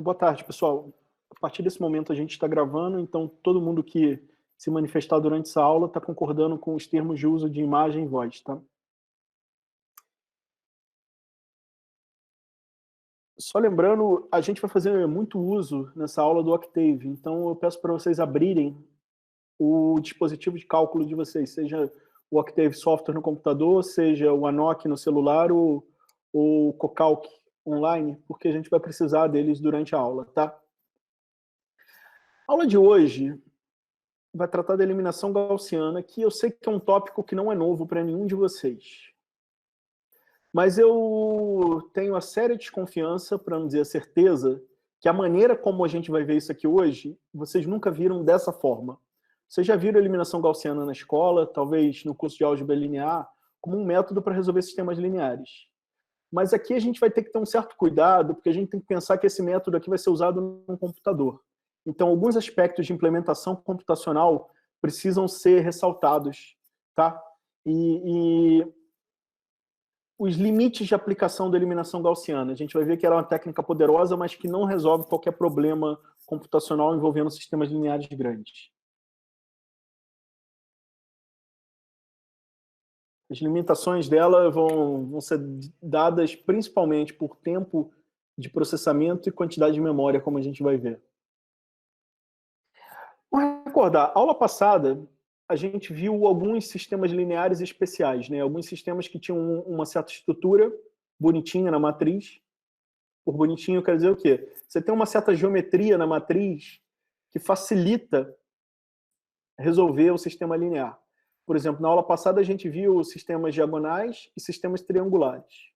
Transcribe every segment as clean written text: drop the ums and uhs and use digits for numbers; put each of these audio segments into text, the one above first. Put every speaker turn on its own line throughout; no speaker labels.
Boa tarde, pessoal. A partir desse momento a gente está gravando, então todo mundo que se manifestar durante essa aula está concordando com os termos de uso de imagem e voz, tá? Só lembrando, a gente vai fazer muito uso nessa aula do Octave, então eu peço para vocês abrirem o dispositivo de cálculo de vocês, seja o Octave Software no computador, seja o Anoc no celular ou o Cocalc online, porque a gente vai precisar deles durante a aula, tá? A aula de hoje vai tratar da eliminação gaussiana, que eu sei que é um tópico que não é novo para nenhum de vocês. Mas eu tenho a séria desconfiança, para não dizer a certeza, que a maneira como a gente vai ver isso aqui hoje, vocês nunca viram dessa forma. Vocês já viram a eliminação gaussiana na escola, talvez no curso de álgebra linear, como um método para resolver sistemas lineares. Mas aqui a gente vai ter que ter um certo cuidado, porque a gente tem que pensar que esse método aqui vai ser usado no computador. Então, alguns aspectos de implementação computacional precisam ser ressaltados, tá? E os limites de aplicação da eliminação gaussiana. A gente vai ver que ela é uma técnica poderosa, mas que não resolve qualquer problema computacional envolvendo sistemas lineares grandes. As limitações dela vão ser dadas principalmente por tempo de processamento e quantidade de memória, como a gente vai ver. Vamos recordar, aula passada, a gente viu alguns sistemas lineares especiais, né? Alguns sistemas que tinham uma certa estrutura bonitinha na matriz. Por bonitinho, quer dizer o quê? Você tem uma certa geometria na matriz que facilita resolver o sistema linear. Por exemplo, na aula passada a gente viu sistemas diagonais e sistemas triangulares,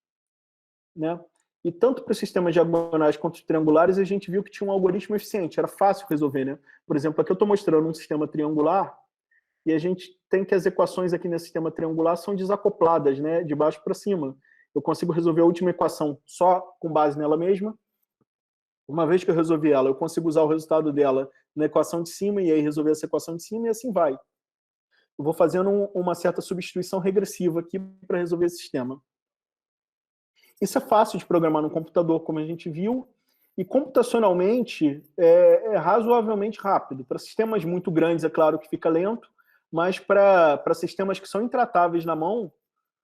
né? E tanto para os sistemas diagonais quanto os triangulares, a gente viu que tinha um algoritmo eficiente, era fácil resolver, né? Por exemplo, aqui eu estou mostrando um sistema triangular, e a gente tem que as equações aqui nesse sistema triangular são desacopladas, né? De baixo para cima. Eu consigo resolver a última equação só com base nela mesma. Uma vez que eu resolvi ela, eu consigo usar o resultado dela na equação de cima, e aí resolver essa equação de cima, e assim vai. Eu vou fazendo uma certa substituição regressiva aqui para resolver esse sistema. Isso é fácil de programar no computador, como a gente viu, e computacionalmente é razoavelmente rápido. Para sistemas muito grandes, é claro que fica lento, mas para sistemas que são intratáveis na mão,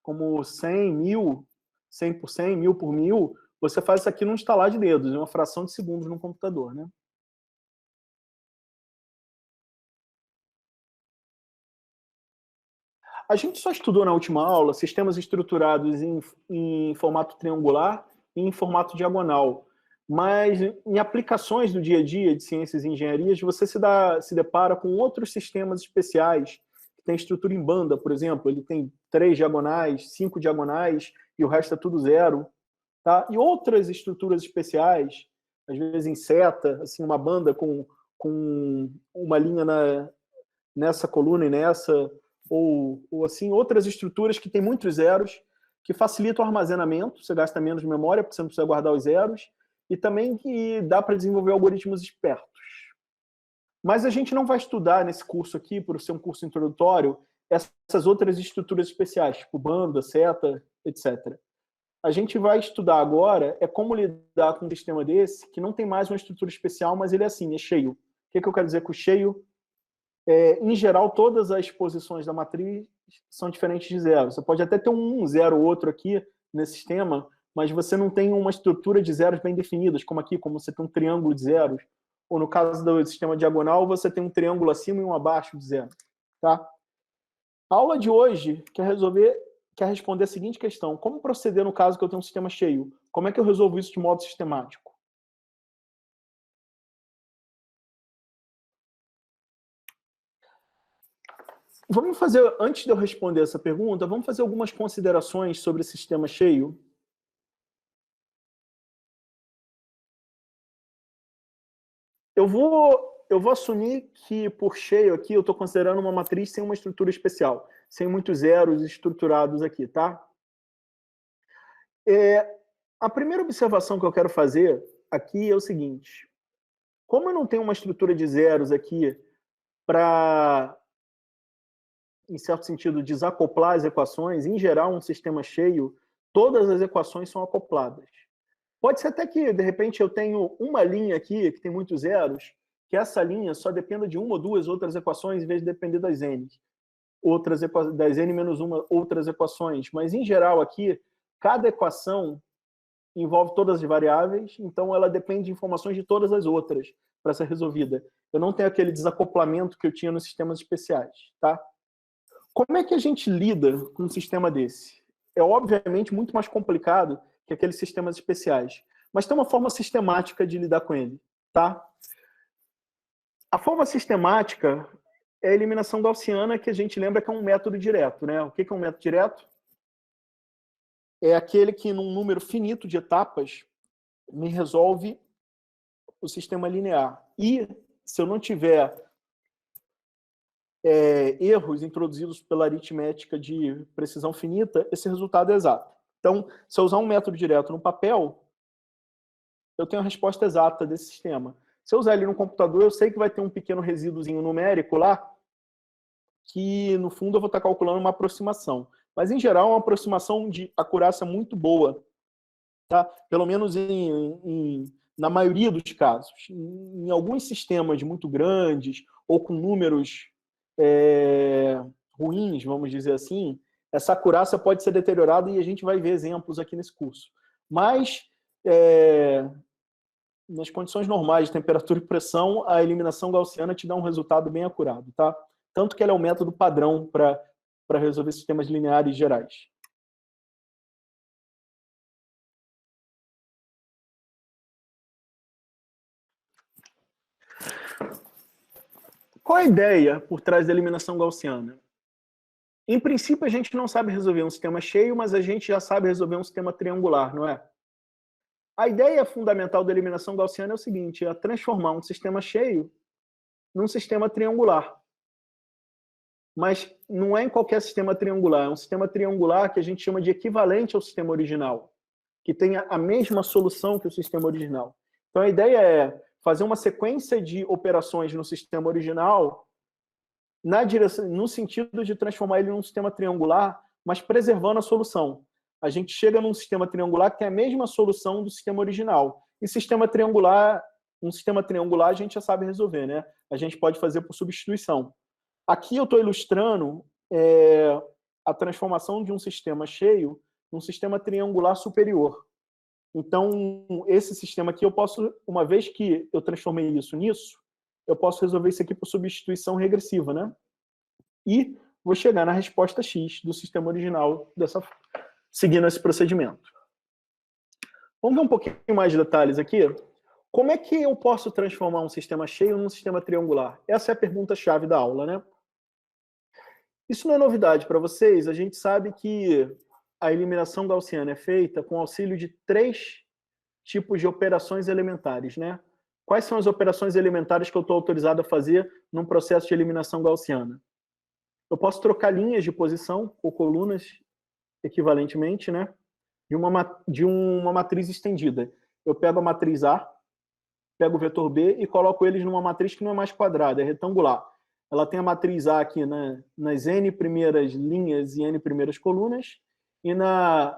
como 100, 1000, 100 por 100, 1000 por 1000, você faz isso aqui num estalar de dedos, em uma fração de segundos no computador, né? A gente só estudou na última aula sistemas estruturados em formato triangular e em formato diagonal. Mas em aplicações do dia a dia de ciências e engenharias, você se depara com outros sistemas especiais que têm estrutura em banda, por exemplo. Ele tem 3 diagonais, 5 diagonais e o resto é tudo zero. Tá? E outras estruturas especiais, às vezes em seta, assim, uma banda com uma linha nessa coluna e nessa, ou assim, outras estruturas que têm muitos zeros, que facilitam o armazenamento, você gasta menos memória, porque você não precisa guardar os zeros, e também que dá para desenvolver algoritmos espertos. Mas a gente não vai estudar nesse curso aqui, por ser um curso introdutório, essas outras estruturas especiais, tipo banda, seta, etc. A gente vai estudar agora é como lidar com um sistema desse, que não tem mais uma estrutura especial, mas ele é assim, é cheio. O que eu quero dizer com cheio? Em geral, todas as posições da matriz são diferentes de zero. Você pode até ter um zero ou outro aqui nesse sistema, mas você não tem uma estrutura de zeros bem definidas, como aqui, como você tem um triângulo de zeros. Ou no caso do sistema diagonal, você tem um triângulo acima e um abaixo de zero. Tá? A aula de hoje quer responder a seguinte questão: como proceder no caso que eu tenho um sistema cheio? Como é que eu resolvo isso de modo sistemático? Vamos fazer, antes de eu responder essa pergunta, vamos fazer algumas considerações sobre esse sistema cheio. Eu vou assumir que, por cheio aqui, eu estou considerando uma matriz sem uma estrutura especial, sem muitos zeros estruturados aqui, tá? A primeira observação que eu quero fazer aqui é o seguinte: como eu não tenho uma estrutura de zeros aqui para, em certo sentido, desacoplar as equações, em geral, um sistema cheio, todas as equações são acopladas. Pode ser até que, de repente, eu tenho uma linha aqui, que tem muitos zeros, que essa linha só dependa de uma ou duas outras equações, em vez de depender das n. Das n menos uma outras equações. Mas, em geral, aqui, cada equação envolve todas as variáveis, então ela depende de informações de todas as outras para ser resolvida. Eu não tenho aquele desacoplamento que eu tinha nos sistemas especiais. Tá? Como é que a gente lida com um sistema desse? É, obviamente, muito mais complicado que aqueles sistemas especiais. Mas tem uma forma sistemática de lidar com ele. Tá? A forma sistemática é a eliminação gaussiana, que a gente lembra que é um método direto. Né? O que é um método direto? É aquele que, num número finito de etapas, me resolve o sistema linear. E, se eu não tiver erros introduzidos pela aritmética de precisão finita, esse resultado é exato. Então, se eu usar um método direto no papel, eu tenho a resposta exata desse sistema. Se eu usar ele no computador, eu sei que vai ter um pequeno resíduozinho numérico lá, que, no fundo, eu vou estar calculando uma aproximação. Mas, em geral, é uma aproximação de acurácia muito boa. Tá? Pelo menos na maioria dos casos. Em alguns sistemas muito grandes, ou com números ruins, vamos dizer assim, essa acurácia pode ser deteriorada e a gente vai ver exemplos aqui nesse curso. Mas, nas condições normais de temperatura e pressão, a eliminação gaussiana te dá um resultado bem acurado. Tá? Tanto que ela é o método padrão para resolver sistemas lineares gerais. Qual a ideia por trás da eliminação gaussiana? Em princípio, a gente não sabe resolver um sistema cheio, mas a gente já sabe resolver um sistema triangular, não é? A ideia fundamental da eliminação gaussiana é o seguinte, é transformar um sistema cheio num sistema triangular. Mas não é em qualquer sistema triangular, é um sistema triangular que a gente chama de equivalente ao sistema original, que tenha a mesma solução que o sistema original. Então, a ideia é fazer uma sequência de operações no sistema original no sentido de transformar ele num sistema triangular, mas preservando a solução. A gente chega num sistema triangular que tem a mesma solução do sistema original. E um sistema triangular a gente já sabe resolver, né? A gente pode fazer por substituição. Aqui eu estou ilustrando a transformação de um sistema cheio num sistema triangular superior. Então, esse sistema aqui, eu posso, uma vez que eu transformei isso nisso, eu posso resolver isso aqui por substituição regressiva, né? E vou chegar na resposta X do sistema original seguindo esse procedimento. Vamos ver um pouquinho mais de detalhes aqui? Como é que eu posso transformar um sistema cheio num sistema triangular? Essa é a pergunta-chave da aula, né? Isso não é novidade para vocês. A gente sabe que a eliminação gaussiana é feita com auxílio de 3 tipos de operações elementares, né? Quais são as operações elementares que eu estou autorizado a fazer num processo de eliminação gaussiana? Eu posso trocar linhas de posição ou colunas equivalentemente, né? De uma matriz estendida. Eu pego a matriz A, pego o vetor B e coloco eles numa matriz que não é mais quadrada, é retangular. Ela tem a matriz A aqui nas n primeiras linhas e n primeiras colunas, e na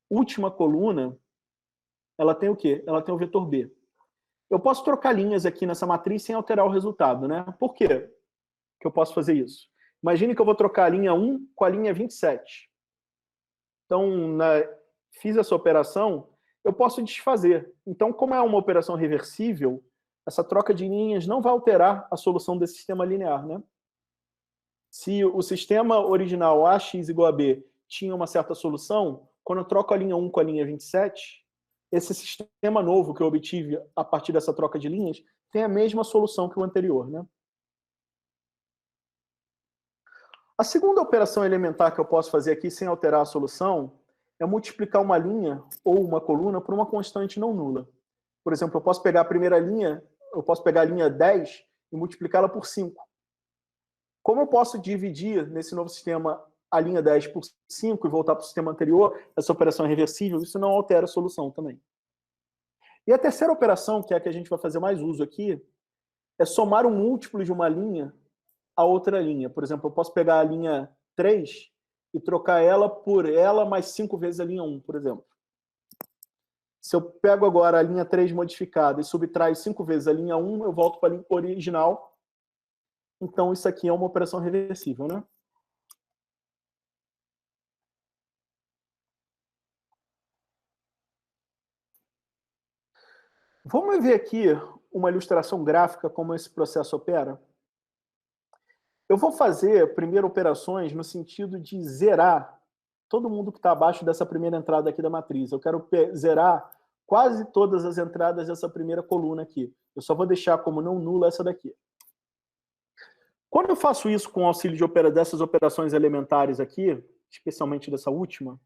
última coluna, ela tem o quê? Ela tem o vetor B. Eu posso trocar linhas aqui nessa matriz sem alterar o resultado, né? Por quê que eu posso fazer isso? Imagine que eu vou trocar a linha 1 com a linha 27. Então, fiz essa operação, eu posso desfazer. Então, como é uma operação reversível, essa troca de linhas não vai alterar a solução desse sistema linear, né? Se o sistema original AX igual a B tinha uma certa solução, quando eu troco a linha 1 com a linha 27, esse sistema novo que eu obtive a partir dessa troca de linhas tem a mesma solução que o anterior, né? A segunda operação elementar que eu posso fazer aqui sem alterar a solução é multiplicar uma linha ou uma coluna por uma constante não nula. Por exemplo, eu posso pegar a primeira linha, eu posso pegar a linha 10 e multiplicá-la por 5. Como eu posso dividir nesse novo sistema a linha 10 por 5 e voltar para o sistema anterior, essa operação é reversível, isso não altera a solução também. E a terceira operação, que é a que a gente vai fazer mais uso aqui, é somar um múltiplo de uma linha a outra linha. Por exemplo, eu posso pegar a linha 3 e trocar ela por ela mais 5 vezes a linha 1, por exemplo. Se eu pego agora a linha 3 modificada e subtraio 5 vezes a linha 1, eu volto para a linha original. Então, isso aqui é uma operação reversível, né? Vamos ver aqui uma ilustração gráfica como esse processo opera? Eu vou fazer primeiro operações no sentido de zerar todo mundo que está abaixo dessa primeira entrada aqui da matriz. Eu quero zerar quase todas as entradas dessa primeira coluna aqui. Eu só vou deixar como não nula essa daqui. Quando eu faço isso com o auxílio dessas operações elementares aqui, especialmente dessa última,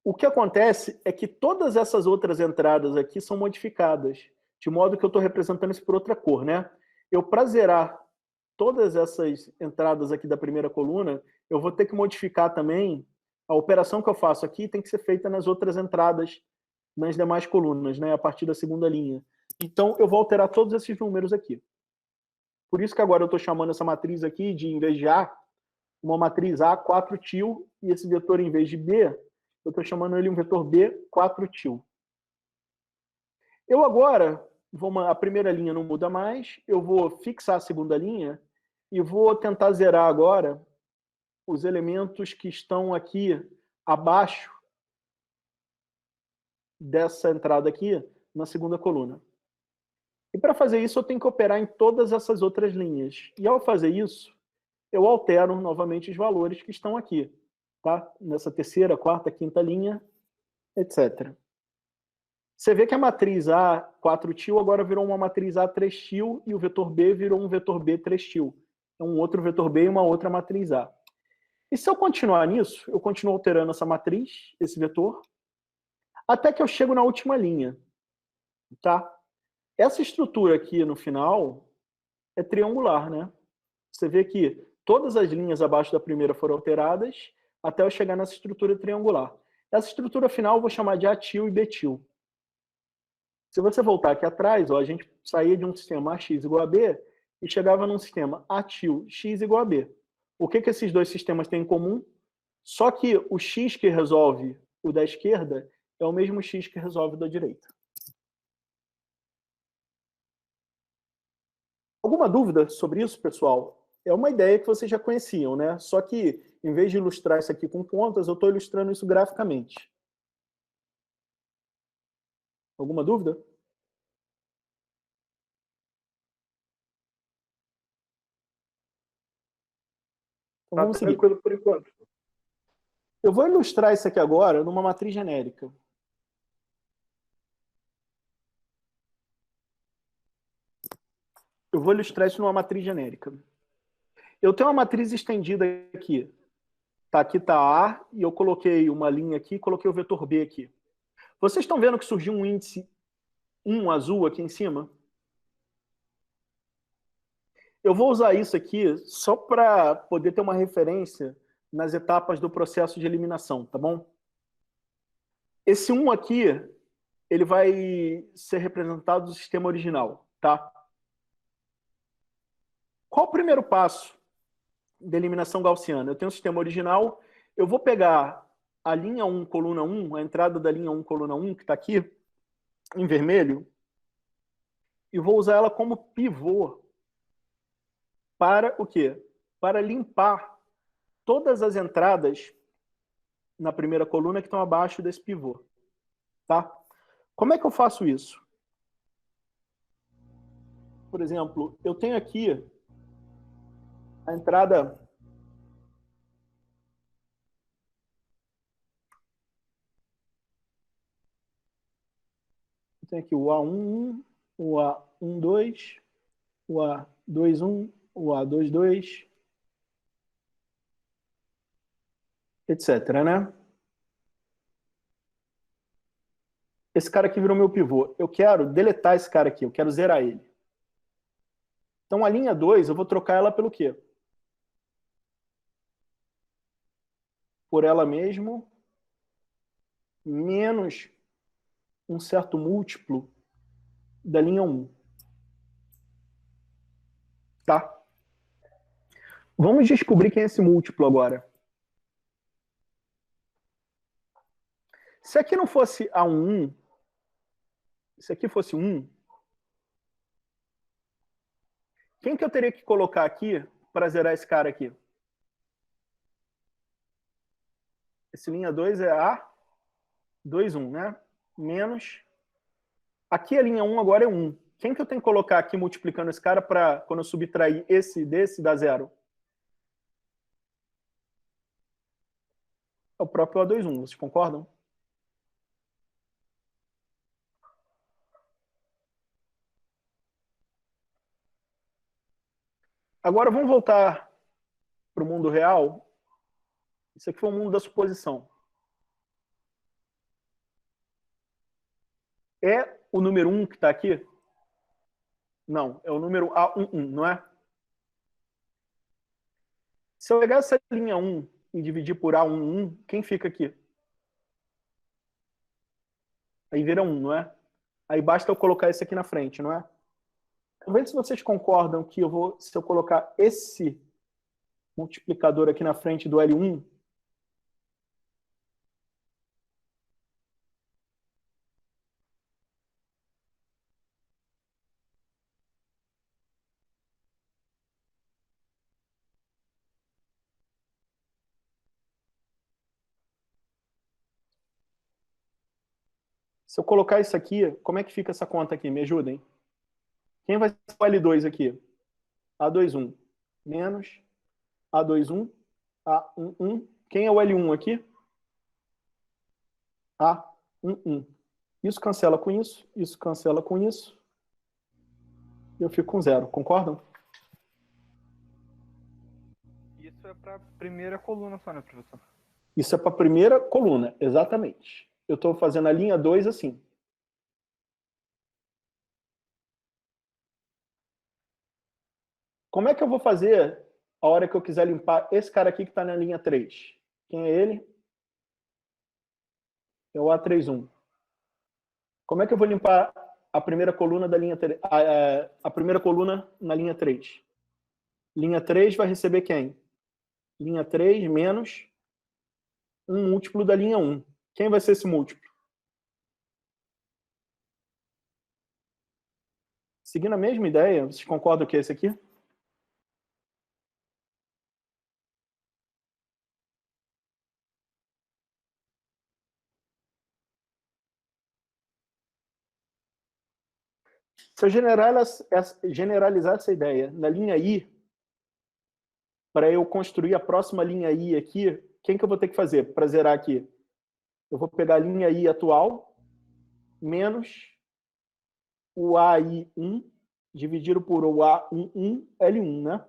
o que acontece é que todas essas outras entradas aqui são modificadas, de modo que eu estou representando isso por outra cor, né? Eu, para zerar todas essas entradas aqui da primeira coluna, eu vou ter que modificar também a operação que eu faço aqui, tem que ser feita nas outras entradas, nas demais colunas, né? A partir da segunda linha. Então, eu vou alterar todos esses números aqui. Por isso que agora eu estou chamando essa matriz aqui de, em vez de A, uma matriz A 4 til, e esse vetor, em vez de B, eu estou chamando ele um vetor B 4 til. Eu agora, a primeira linha não muda mais, eu vou fixar a segunda linha e vou tentar zerar agora os elementos que estão aqui abaixo dessa entrada aqui, na segunda coluna. E para fazer isso, eu tenho que operar em todas essas outras linhas. E ao fazer isso, eu altero novamente os valores que estão aqui, tá? Nessa terceira, quarta, quinta linha, etc. Você vê que a matriz A 4 til agora virou uma matriz A 3 til e o vetor B virou um vetor B 3 til. É um outro vetor B e uma outra matriz A. E se eu continuar nisso, eu continuo alterando essa matriz, esse vetor, até que eu chego na última linha, tá? Essa estrutura aqui no final é triangular, né? Você vê que todas as linhas abaixo da primeira foram alteradas até eu chegar nessa estrutura triangular. Essa estrutura final eu vou chamar de A til e B til. Se você voltar aqui atrás, ó, a gente saía de um sistema AX igual a B e chegava num sistema A til X igual a B. O que esses dois sistemas têm em comum? Só que o X que resolve o da esquerda é o mesmo X que resolve o da direita. Alguma dúvida sobre isso, pessoal? É uma ideia que vocês já conheciam, né? Só que, em vez de ilustrar isso aqui com contas, eu estou ilustrando isso graficamente. Alguma dúvida? Então vamos seguir.
Tranquilo por enquanto.
Eu vou ilustrar isso aqui agora numa matriz genérica. Eu vou ilustrar isso numa matriz genérica. Eu tenho uma matriz estendida aqui. Tá, aqui está A, e eu coloquei uma linha aqui, coloquei o vetor B aqui. Vocês estão vendo que surgiu um índice 1 azul aqui em cima? Eu vou usar isso aqui só para poder ter uma referência nas etapas do processo de eliminação, tá bom? Esse 1 aqui, ele vai ser representado do sistema original, tá? Qual o primeiro passo da eliminação gaussiana? Eu tenho o sistema original, eu vou pegar a linha 1, coluna 1, a entrada da linha 1, coluna 1, que está aqui, em vermelho, e vou usar ela como pivô para o quê? Para limpar todas as entradas na primeira coluna que estão abaixo desse pivô. Tá? Como é que eu faço isso? Por exemplo, eu tenho aqui a entrada... Eu tenho aqui o A11, o A12, o A21, o A22, etc, né? Esse cara aqui virou meu pivô. Eu quero deletar esse cara aqui, eu quero zerar ele. Então a linha 2, eu vou trocar ela pelo quê? Por ela mesmo, menos um certo múltiplo da linha 1. Tá? Vamos descobrir quem é esse múltiplo agora. Se aqui não fosse A11, se aqui fosse 1, quem que eu teria que colocar aqui para zerar esse cara aqui? Esse linha 2 é A21, né? Menos. Aqui a linha 1 agora é 1. Quem que eu tenho que colocar aqui multiplicando esse cara para, quando eu subtrair esse desse, dar zero? É o próprio A21, vocês concordam? Agora vamos voltar para o mundo real. Isso aqui foi o mundo da suposição. É o número 1 que está aqui? Não, é o número A11, não é? Se eu pegar essa linha 1 e dividir por A11, quem fica aqui? Aí vira 1, não é? Aí basta eu colocar esse aqui na frente, não é? Vamos ver se vocês concordam que se eu colocar esse multiplicador aqui na frente do L1, se eu colocar isso aqui, como é que fica essa conta aqui? Me ajudem. Quem vai ser o L2 aqui? A21 menos A21, A11. Quem é o L1 aqui? A11. Isso cancela com isso cancela com isso. E eu fico com zero. Concordam?
Isso é para a primeira coluna só, né, professor?
Isso é para a primeira coluna, exatamente. Eu estou fazendo a linha 2 assim. Como é que eu vou fazer a hora que eu quiser limpar esse cara aqui que está na linha 3? Quem é ele? É o A31. Como é que eu vou limpar a primeira coluna da linha 3? A primeira coluna na linha 3? Linha 3 vai receber quem? Linha 3 menos um múltiplo da linha 1. Quem vai ser esse múltiplo? Seguindo a mesma ideia, vocês concordam que é esse aqui? Se eu generalizar essa ideia na linha I, para eu construir a próxima linha I aqui, quem que eu vou ter que fazer para zerar aqui? Eu vou pegar a linha I atual, menos o AI1, dividido por o A11L1, né?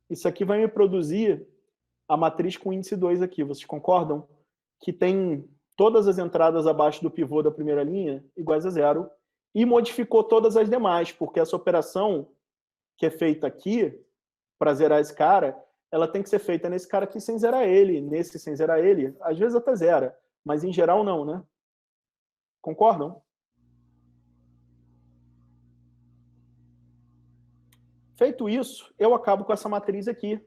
Isso aqui vai me produzir a matriz com índice 2 aqui. Vocês concordam? Que tem todas as entradas abaixo do pivô da primeira linha iguais a zero e modificou todas as demais, porque essa operação que é feita aqui, para zerar esse cara, ela tem que ser feita nesse cara aqui sem zerar ele, nesse sem zerar ele, às vezes até zera, mas em geral não, né? Concordam? Feito isso, eu acabo com essa matriz aqui.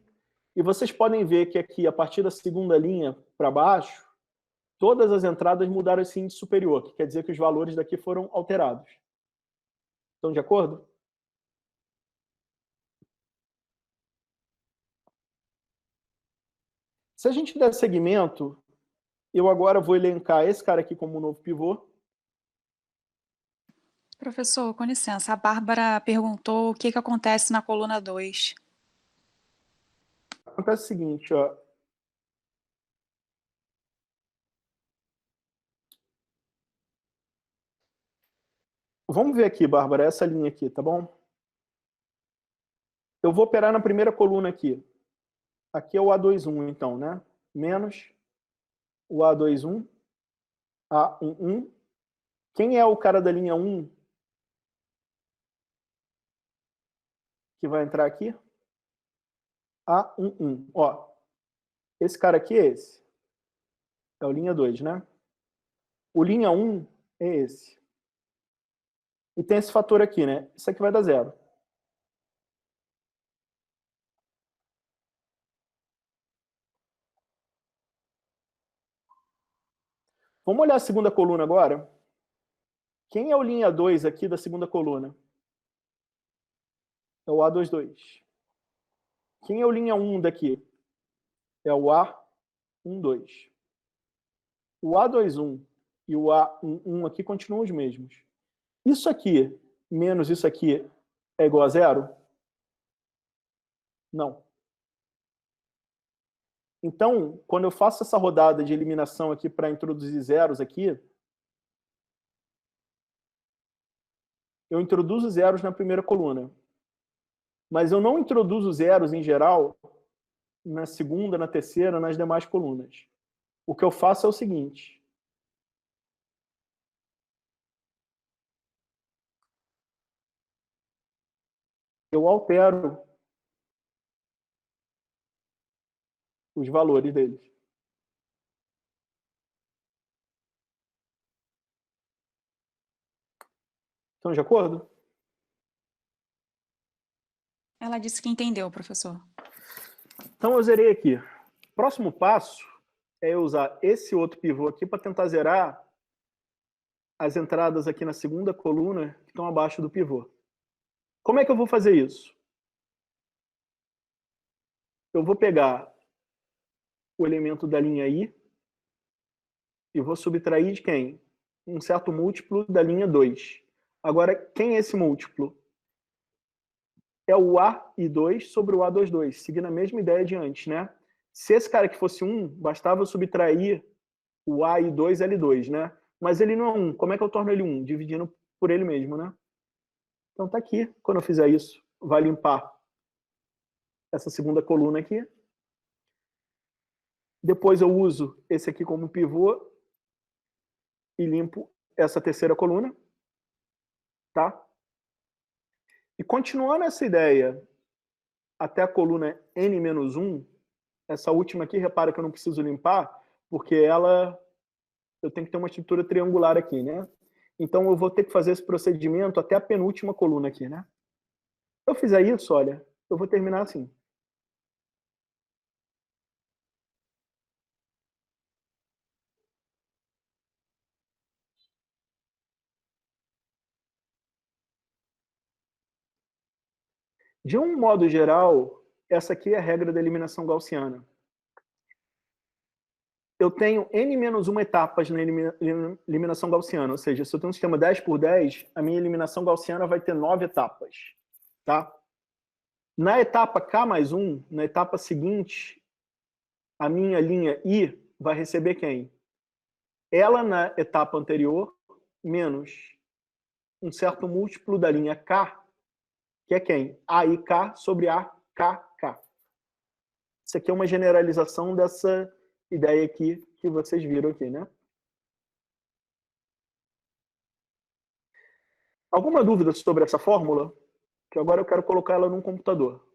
E vocês podem ver que aqui, a partir da segunda linha para baixo, todas as entradas mudaram esse índice superior, que quer dizer que os valores daqui foram alterados. Estão de acordo? Se a gente der segmento, eu agora vou elencar esse cara aqui como um novo pivô.
Professor, com licença, a Bárbara perguntou o que acontece na coluna 2.
Acontece o seguinte, ó. Vamos ver aqui, Bárbara, essa linha aqui, tá bom? Eu vou operar na primeira coluna aqui. Aqui é o A21, então, né? Menos o A21, A11. Quem é o cara da linha 1 que vai entrar aqui? A11. Ó, esse cara aqui é esse. É o linha 2, né? O linha 1 é esse. E tem esse fator aqui, né? Isso aqui vai dar zero. Vamos olhar a segunda coluna agora? Quem é o linha 2 aqui da segunda coluna? É o A22. Quem é o linha 1 daqui? É o A12. O A21 e o A11 aqui continuam os mesmos. Isso aqui menos isso aqui é igual a zero? Não. Então, quando eu faço essa rodada de eliminação aqui para introduzir zeros aqui, eu introduzo zeros na primeira coluna. Mas eu não introduzo zeros em geral na segunda, na terceira, nas demais colunas. O que eu faço é o seguinte. Eu altero os valores deles. Estão de acordo?
Ela disse que entendeu, professor.
Então eu zerei aqui. Próximo passo é eu usar esse outro pivô aqui para tentar zerar as entradas aqui na segunda coluna que estão abaixo do pivô. Como é que eu vou fazer isso? Eu vou pegar o elemento da linha I e vou subtrair de quem? Um certo múltiplo da linha 2. Agora, quem é esse múltiplo? É o AI2 sobre o A22, seguindo a mesma ideia de antes, né? Se esse cara aqui fosse 1, bastava eu subtrair o AI2 L2, né? Mas ele não é 1. Como é que eu torno ele 1? Dividindo por ele mesmo, né? Então tá aqui. Quando eu fizer isso, vai limpar essa segunda coluna aqui. Depois eu uso esse aqui como pivô e limpo essa terceira coluna, tá? E continuando essa ideia até a coluna N-1, essa última aqui, repara que eu não preciso limpar, porque eu tenho que ter uma estrutura triangular aqui, né? Então eu vou ter que fazer esse procedimento até a penúltima coluna aqui, né? Se eu fizer isso, olha, eu vou terminar assim. De um modo geral, essa aqui é a regra da eliminação gaussiana. Eu tenho N-1 etapas na eliminação gaussiana, ou seja, se eu tenho um sistema 10 por 10, a minha eliminação gaussiana vai ter 9 etapas. Tá? Na etapa K mais 1, na etapa seguinte, a minha linha I vai receber quem? Ela na etapa anterior, menos um certo múltiplo da linha K, que é quem? AIK sobre AKK. Isso aqui é uma generalização dessa ideia aqui que vocês viram aqui, né? Alguma dúvida sobre essa fórmula? Que agora eu quero colocar ela num computador.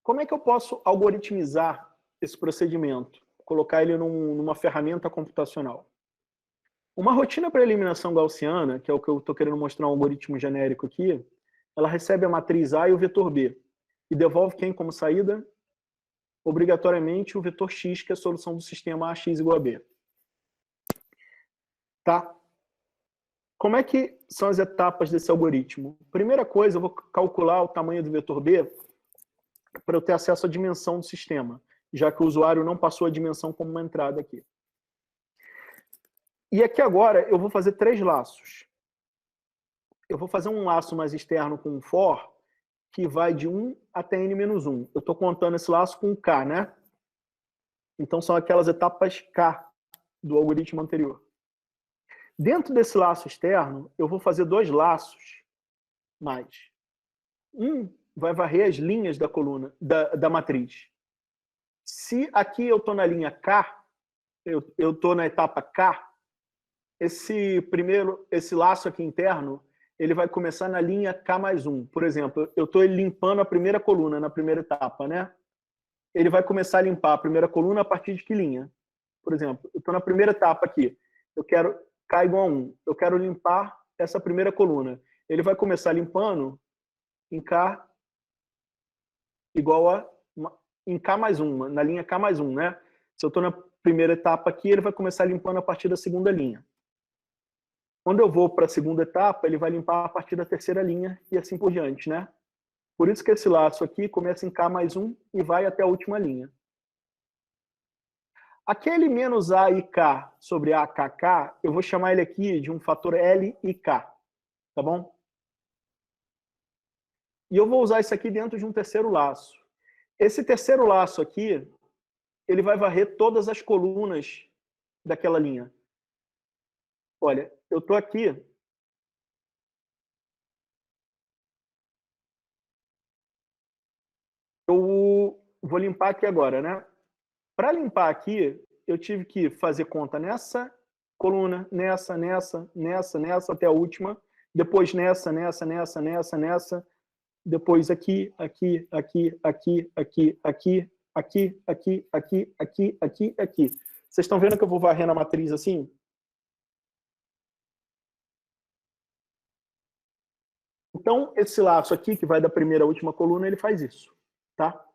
Como é que eu posso algoritmizar esse procedimento? Colocar ele numa ferramenta computacional. Uma rotina para eliminação gaussiana, que é o que eu estou querendo mostrar um algoritmo genérico aqui, ela recebe a matriz A e o vetor B. E devolve quem como saída? Obrigatoriamente o vetor X, que é a solução do sistema AX igual a B. Tá? Como é que são as etapas desse algoritmo? Primeira coisa, eu vou calcular o tamanho do vetor B para eu ter acesso à dimensão do sistema, já que o usuário não passou a dimensão como uma entrada aqui. E aqui agora eu vou fazer 3 laços. Eu vou fazer um laço mais externo com um for, que vai de 1 até n-1. Eu estou contando esse laço com K, né? Então são aquelas etapas K do algoritmo anterior. Dentro desse laço externo, eu vou fazer 2 laços mais. Um vai varrer as linhas da coluna, da matriz. Se aqui eu estou na linha K, eu estou na etapa K, esse laço aqui interno, ele vai começar na linha K mais 1. Por exemplo, eu estou limpando a primeira coluna na primeira etapa, né? Ele vai começar a limpar a primeira coluna a partir de que linha? Por exemplo, eu estou na primeira etapa aqui. Eu quero K igual a 1. Eu quero limpar essa primeira coluna. Ele vai começar limpando em K igual a em K mais 1, na linha K mais 1, né? Se eu estou na primeira etapa aqui, ele vai começar limpando a partir da segunda linha. Quando eu vou para a segunda etapa, ele vai limpar a partir da terceira linha e assim por diante, né? Por isso que esse laço aqui começa em K mais 1 e vai até a última linha. Aquele menos A e K sobre A, K, K, eu vou chamar ele aqui de um fator L e K, tá bom? E eu vou usar isso aqui dentro de um terceiro laço. Esse terceiro laço aqui, ele vai varrer todas as colunas daquela linha. Olha, eu estou aqui. Eu vou limpar aqui agora, né? Para limpar aqui, eu tive que fazer conta nessa coluna, nessa, até a última. Depois nessa, depois aqui. Vocês estão vendo que eu vou varrendo a matriz assim? Então, esse laço aqui, que vai da primeira à última coluna, ele faz isso, tá?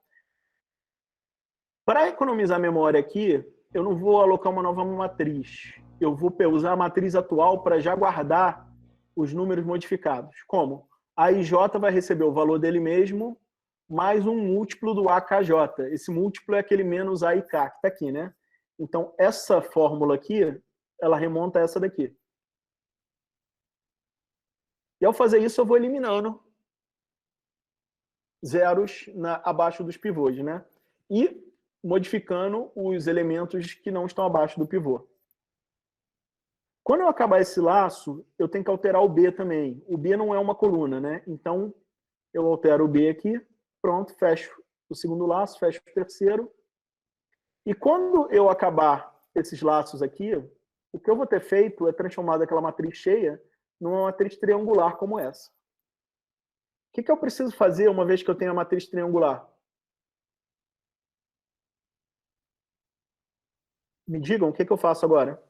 Para economizar memória aqui, eu não vou alocar uma nova matriz. Eu vou usar a matriz atual para já guardar os números modificados. Como? A IJ vai receber o valor dele mesmo, mais um múltiplo do AKJ. Esse múltiplo é aquele menos A e K, que está aqui, né? Então, essa fórmula aqui, ela remonta a essa daqui. E ao fazer isso, eu vou eliminando zeros abaixo dos pivôs, né? E modificando os elementos que não estão abaixo do pivô. Quando eu acabar esse laço, eu tenho que alterar o B também. O B não é uma coluna, né? Então, eu altero o B aqui, pronto, fecho o segundo laço, fecho o terceiro. E quando eu acabar esses laços aqui, o que eu vou ter feito é transformar aquela matriz cheia numa matriz triangular como essa. O que eu preciso fazer uma vez que eu tenho a matriz triangular? Me digam, o que eu faço agora?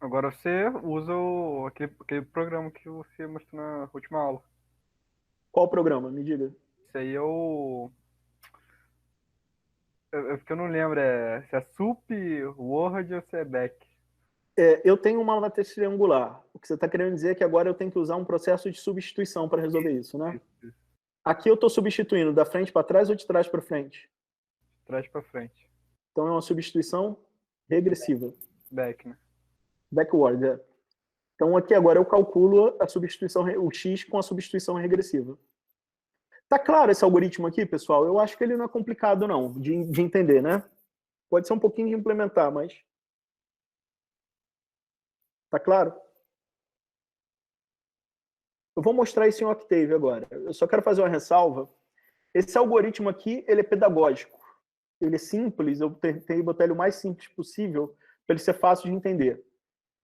Agora você usa aquele programa que você mostrou na última aula.
Qual programa? Me diga.
Isso aí é o... É porque eu não lembro, se é SUP, Word ou se é Beck.
Eu tenho uma matriz triangular. O que você está querendo dizer é que agora eu tenho que usar um processo de substituição para resolver isso, né?
Isso.
Aqui eu estou substituindo da frente para trás ou de trás para frente?
De trás para frente.
Então é uma substituição regressiva.
Beck, né?
Backward, é. Então aqui agora eu calculo a substituição, o x com a substituição regressiva. Tá claro esse algoritmo aqui, pessoal? Eu acho que ele não é complicado não, de entender, né? Pode ser um pouquinho de implementar, mas... Tá claro? Eu vou mostrar isso em Octave agora. Eu só quero fazer uma ressalva. Esse algoritmo aqui, ele é pedagógico. Ele é simples, eu tentei botar ele o mais simples possível para ele ser fácil de entender.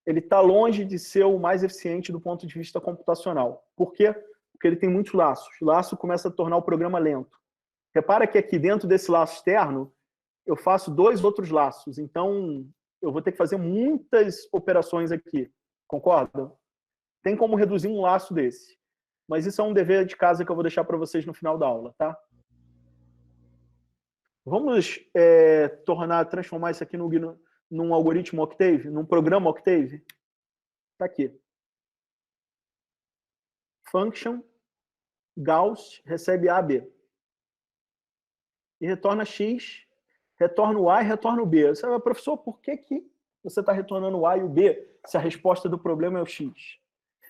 Ele está longe de ser o mais eficiente do ponto de vista computacional. Por quê? Porque ele tem muitos laços. O laço começa a tornar o programa lento. Repara que aqui dentro desse laço externo, eu faço 2 outros laços. Então, eu vou ter que fazer muitas operações aqui. Concordam? Tem como reduzir um laço desse. Mas isso é um dever de casa que eu vou deixar para vocês no final da aula, tá? Vamos transformar isso aqui num algoritmo Octave, num programa Octave? Está aqui. Function Gauss recebe A, B. E retorna X, retorna o A e retorna o B. Você vai, professor, por que você está retornando o A e o B se a resposta do problema é o X?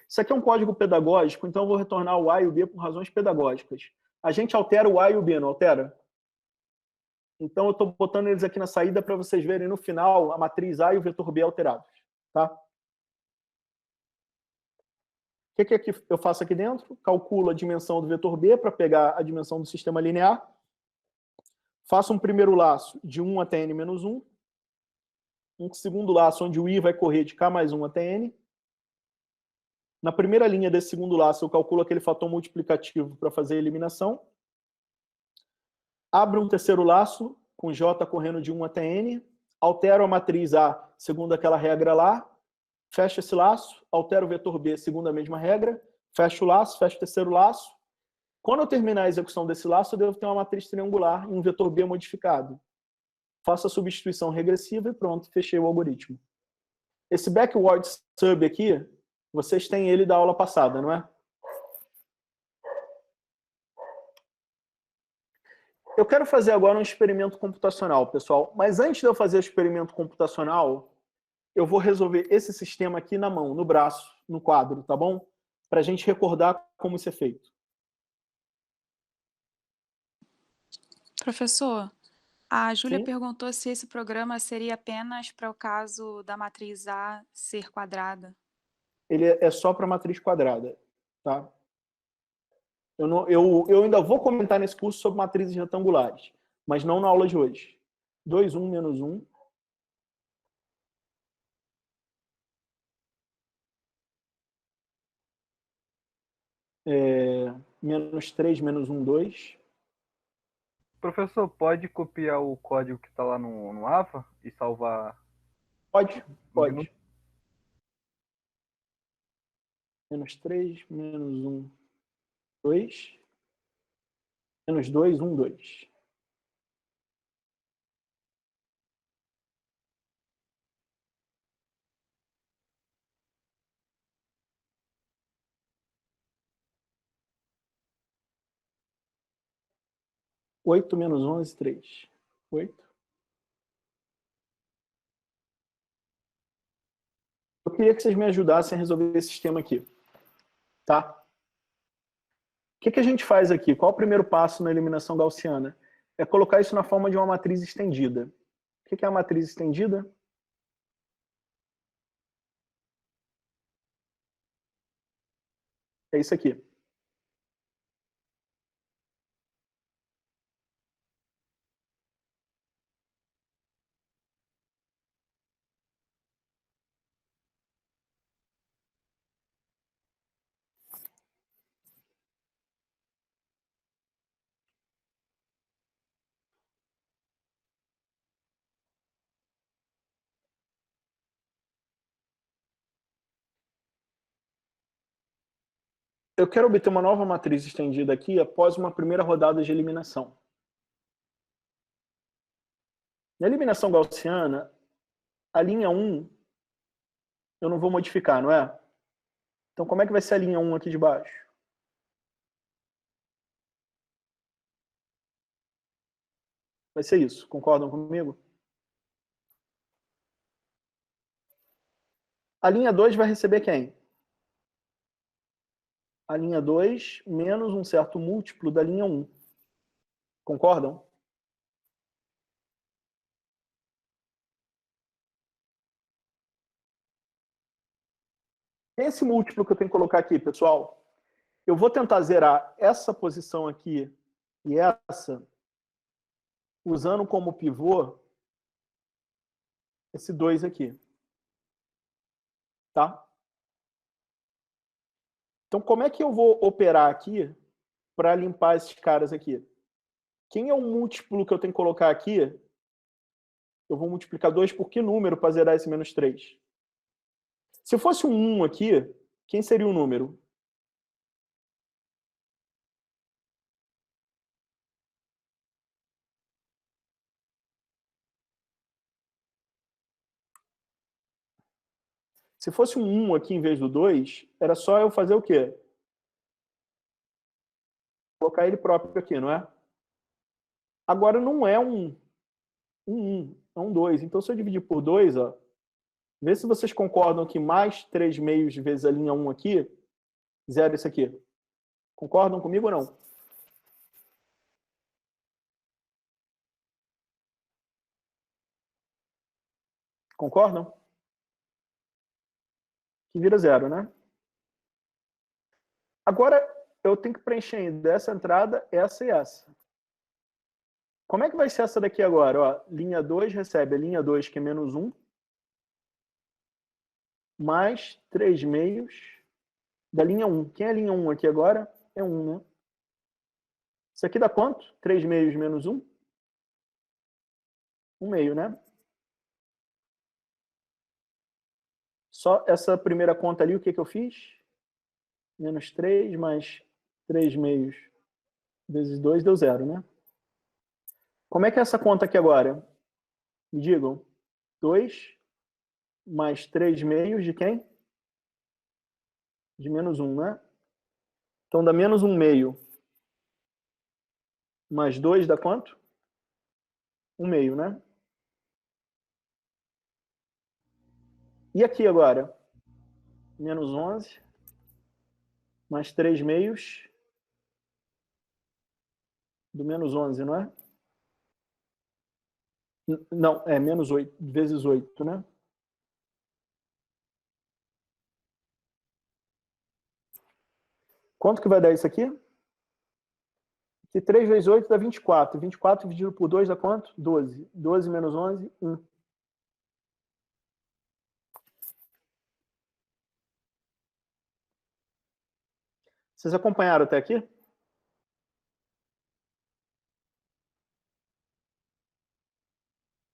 Isso aqui é um código pedagógico, então eu vou retornar o A e o B por razões pedagógicas. A gente altera o A e o B, não altera? Então eu estou botando eles aqui na saída para vocês verem no final a matriz A e o vetor B alterados. Tá? O que eu faço aqui dentro? Calculo a dimensão do vetor B para pegar a dimensão do sistema linear. Faço um primeiro laço de 1 até n menos 1. Um segundo laço onde o i vai correr de k mais 1 até n. Na primeira linha desse segundo laço, eu calculo aquele fator multiplicativo para fazer a eliminação. Abro um terceiro laço, com j correndo de 1 até n. Altero a matriz A segundo aquela regra lá. fecho esse laço, altero o vetor B segundo a mesma regra, fecho o laço, fecho o terceiro laço. Quando eu terminar a execução desse laço, eu devo ter uma matriz triangular e um vetor B modificado. Faço a substituição regressiva e pronto, fechei o algoritmo. Esse backward sub aqui, vocês têm ele da aula passada, não é? Eu quero fazer agora um experimento computacional, pessoal. Mas antes de eu fazer o experimento computacional, eu vou resolver esse sistema aqui na mão, no braço, no quadro, tá bom? Para a gente recordar como isso é feito.
Professor, a Júlia
Sim?
perguntou se esse programa seria apenas para o caso da matriz A ser quadrada.
Ele é só para matriz quadrada, tá? Eu ainda vou comentar nesse curso sobre matrizes retangulares, mas não na aula de hoje. 2, 1, menos 1. Menos 3, menos 1, 2.
Professor, pode copiar o código que está lá no AVA e salvar
Pode?
um minuto?
Pode. Menos 3, menos 1, 2. Menos 2, 1, 2. Oito menos 11, 3. 8. Eu queria que vocês me ajudassem a resolver esse sistema aqui. Tá? O que a gente faz aqui? Qual o primeiro passo na eliminação gaussiana? É colocar isso na forma de uma matriz estendida. O que é a matriz estendida? É isso aqui. Eu quero obter uma nova matriz estendida aqui após uma primeira rodada de eliminação. Na eliminação gaussiana, a linha 1 eu não vou modificar, não é? Então, como é que vai ser a linha 1 aqui de baixo? Vai ser isso. Concordam comigo? A linha 2 vai receber quem? A linha 2 menos um certo múltiplo da linha 1. Concordam? Esse múltiplo que eu tenho que colocar aqui, pessoal, eu vou tentar zerar essa posição aqui e essa, usando como pivô esse 2 aqui. Tá? Então, como é que eu vou operar aqui para limpar esses caras aqui? Quem é o múltiplo que eu tenho que colocar aqui? Eu vou multiplicar 2 por que número para zerar esse menos 3? Se fosse um 1 aqui, quem seria o número? Se fosse um 1 aqui em vez do 2, era só eu fazer o quê? Colocar ele próprio aqui, não é? Agora não é um 1, é um 2. Então, se eu dividir por 2, ó, vê se vocês concordam que mais 3 meios vezes a linha 1 aqui, zero isso aqui. Concordam comigo ou não? Concordam? Que vira zero, né? Agora, eu tenho que preencher dessa entrada, essa e essa. Como é que vai ser essa daqui agora? Ó, linha 2 recebe a linha 2, que é menos 1, mais 3 meios da linha 1. Quem é a linha 1 aqui agora? É 1, né? Isso aqui dá quanto? 3 meios menos 1? 1 meio, né? Só essa primeira conta ali, o que eu fiz? Menos 3 mais 3 meios vezes 2 deu 0, né? Como é que é essa conta aqui agora? Me digam. 2 mais 3 meios de quem? De menos 1, né? Então dá menos 1 meio. Mais 2 dá quanto? 1 meio, né? E aqui agora? Menos 11 mais 3 meios do menos 11, não é? Não, é menos 8 vezes 8, né? Quanto que vai dar isso aqui? Que 3 vezes 8 dá 24. 24 dividido por 2 dá quanto? 12. 12 menos 11, 1. Vocês acompanharam até aqui?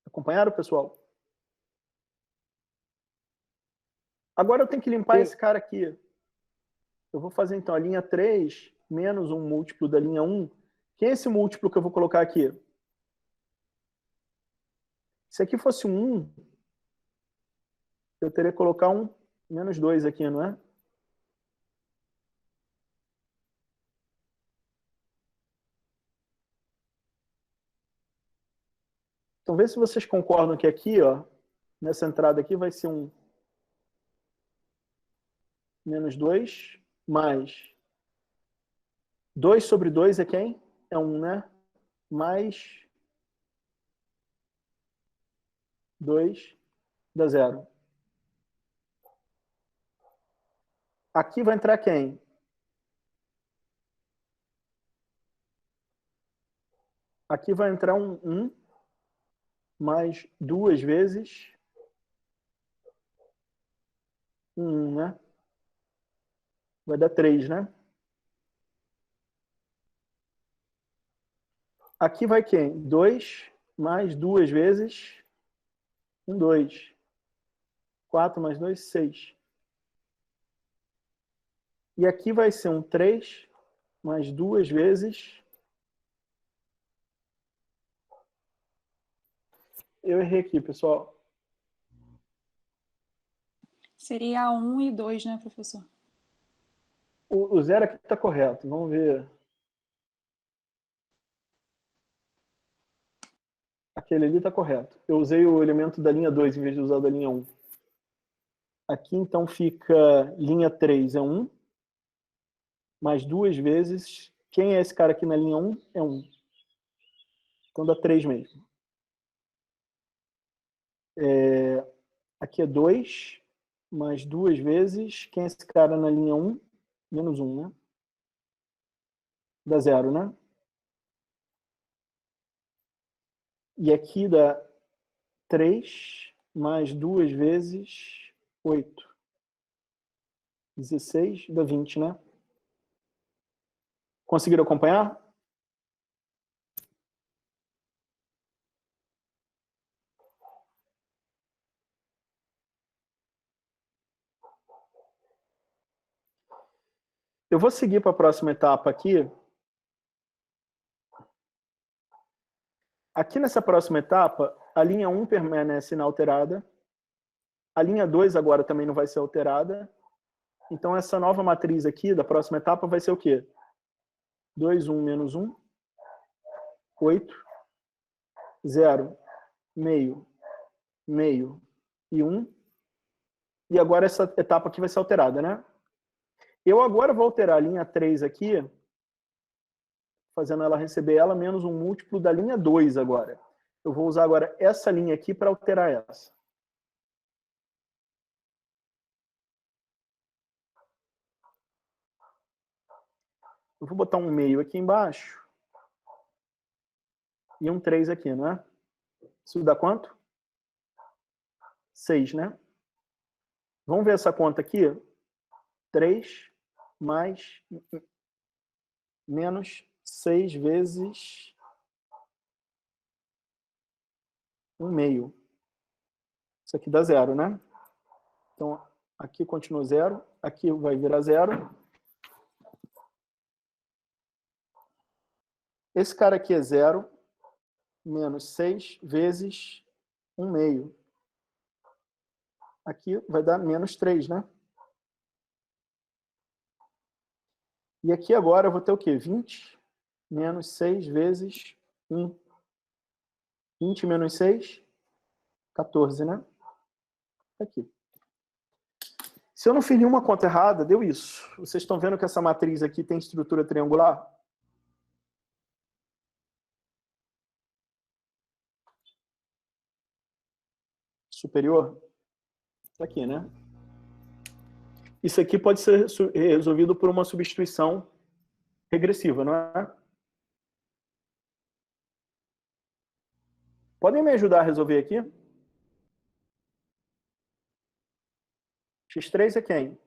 Acompanharam, pessoal? Agora eu tenho que limpar esse cara aqui. Eu vou fazer, então, a linha 3 menos um múltiplo da linha 1. Quem é esse múltiplo que eu vou colocar aqui? Se aqui fosse um 1, eu teria que colocar um menos 2 aqui, não é? Então, vê se vocês concordam que aqui, ó, nessa entrada aqui, vai ser um menos 2 mais 2 sobre 2 é quem? É 1, né? Mais 2 dá 0. Aqui vai entrar quem? Aqui vai entrar um 1 mais 2 vezes um 1, né? Vai dar 3, né? Aqui vai quem? 2 mais 2 vezes um 2. 4 mais 2, 6. E aqui vai ser um 3 mais 2 vezes... Eu errei aqui, pessoal.
Seria 1 e 2, né, professor?
O 0 aqui está correto. Vamos ver. Aquele ali está correto. Eu usei o elemento da linha 2 em vez de usar o da linha 1. Aqui, então, fica linha 3 é 1, mais 2 vezes... Quem é esse cara aqui na linha 1? É 1. Então dá 3 mesmo. Aqui é 2, mais 2 vezes... Quem é esse cara na linha 1? Menos 1, né? Dá 0, né? E aqui dá 3 mais 2 vezes 8. 16 dá 20, né? Conseguiram acompanhar? Eu vou seguir para a próxima etapa aqui. Aqui nessa próxima etapa, a linha 1 permanece inalterada. A linha 2 agora também não vai ser alterada. Então, essa nova matriz aqui da próxima etapa vai ser o quê? 2, 1, menos 1. 8. 0, meio, meio e 1. E agora essa etapa aqui vai ser alterada, né? Eu agora vou alterar a linha 3 aqui, fazendo ela receber ela menos um múltiplo da linha 2 agora. Eu vou usar agora essa linha aqui para alterar essa. Eu vou botar um meio aqui embaixo e um 3 aqui, não é? Isso dá quanto? 6, né? Vamos ver essa conta aqui? 3 mais menos 6 vezes 1 meio. Isso aqui dá 0, né? Então, Aqui continua 0. Aqui vai virar 0. Esse cara aqui é 0 menos 6 vezes 1 meio. Aqui vai dar menos 3, né? E aqui agora eu vou ter o quê? 20 menos 6 vezes 1. 20 menos 6, 14, né? Aqui. Se eu não fiz nenhuma conta errada, deu isso. Vocês estão vendo que essa matriz aqui tem estrutura triangular? Superior? Está aqui, né? Isso aqui pode ser resolvido por uma substituição regressiva, não é? Podem me ajudar a resolver aqui? X3 é quem?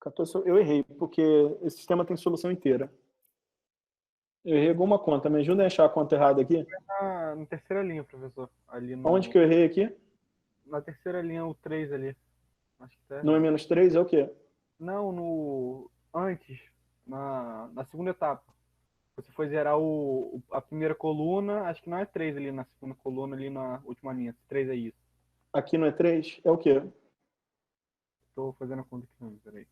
14, eu errei, porque esse sistema tem solução inteira. Eu errei alguma conta. Me ajuda a achar a conta errada aqui?
Na terceira linha, professor. Ali no...
Onde que eu errei aqui?
Na terceira linha, o 3 ali. Acho que tá
Não é menos 3, é o quê?
Não, no... Antes, na segunda etapa. Você foi zerar a primeira coluna, acho que não é 3 ali na segunda coluna, ali na última linha. 3 é isso.
Aqui não é 3? É o quê?
Estou fazendo a conta aqui não, peraí.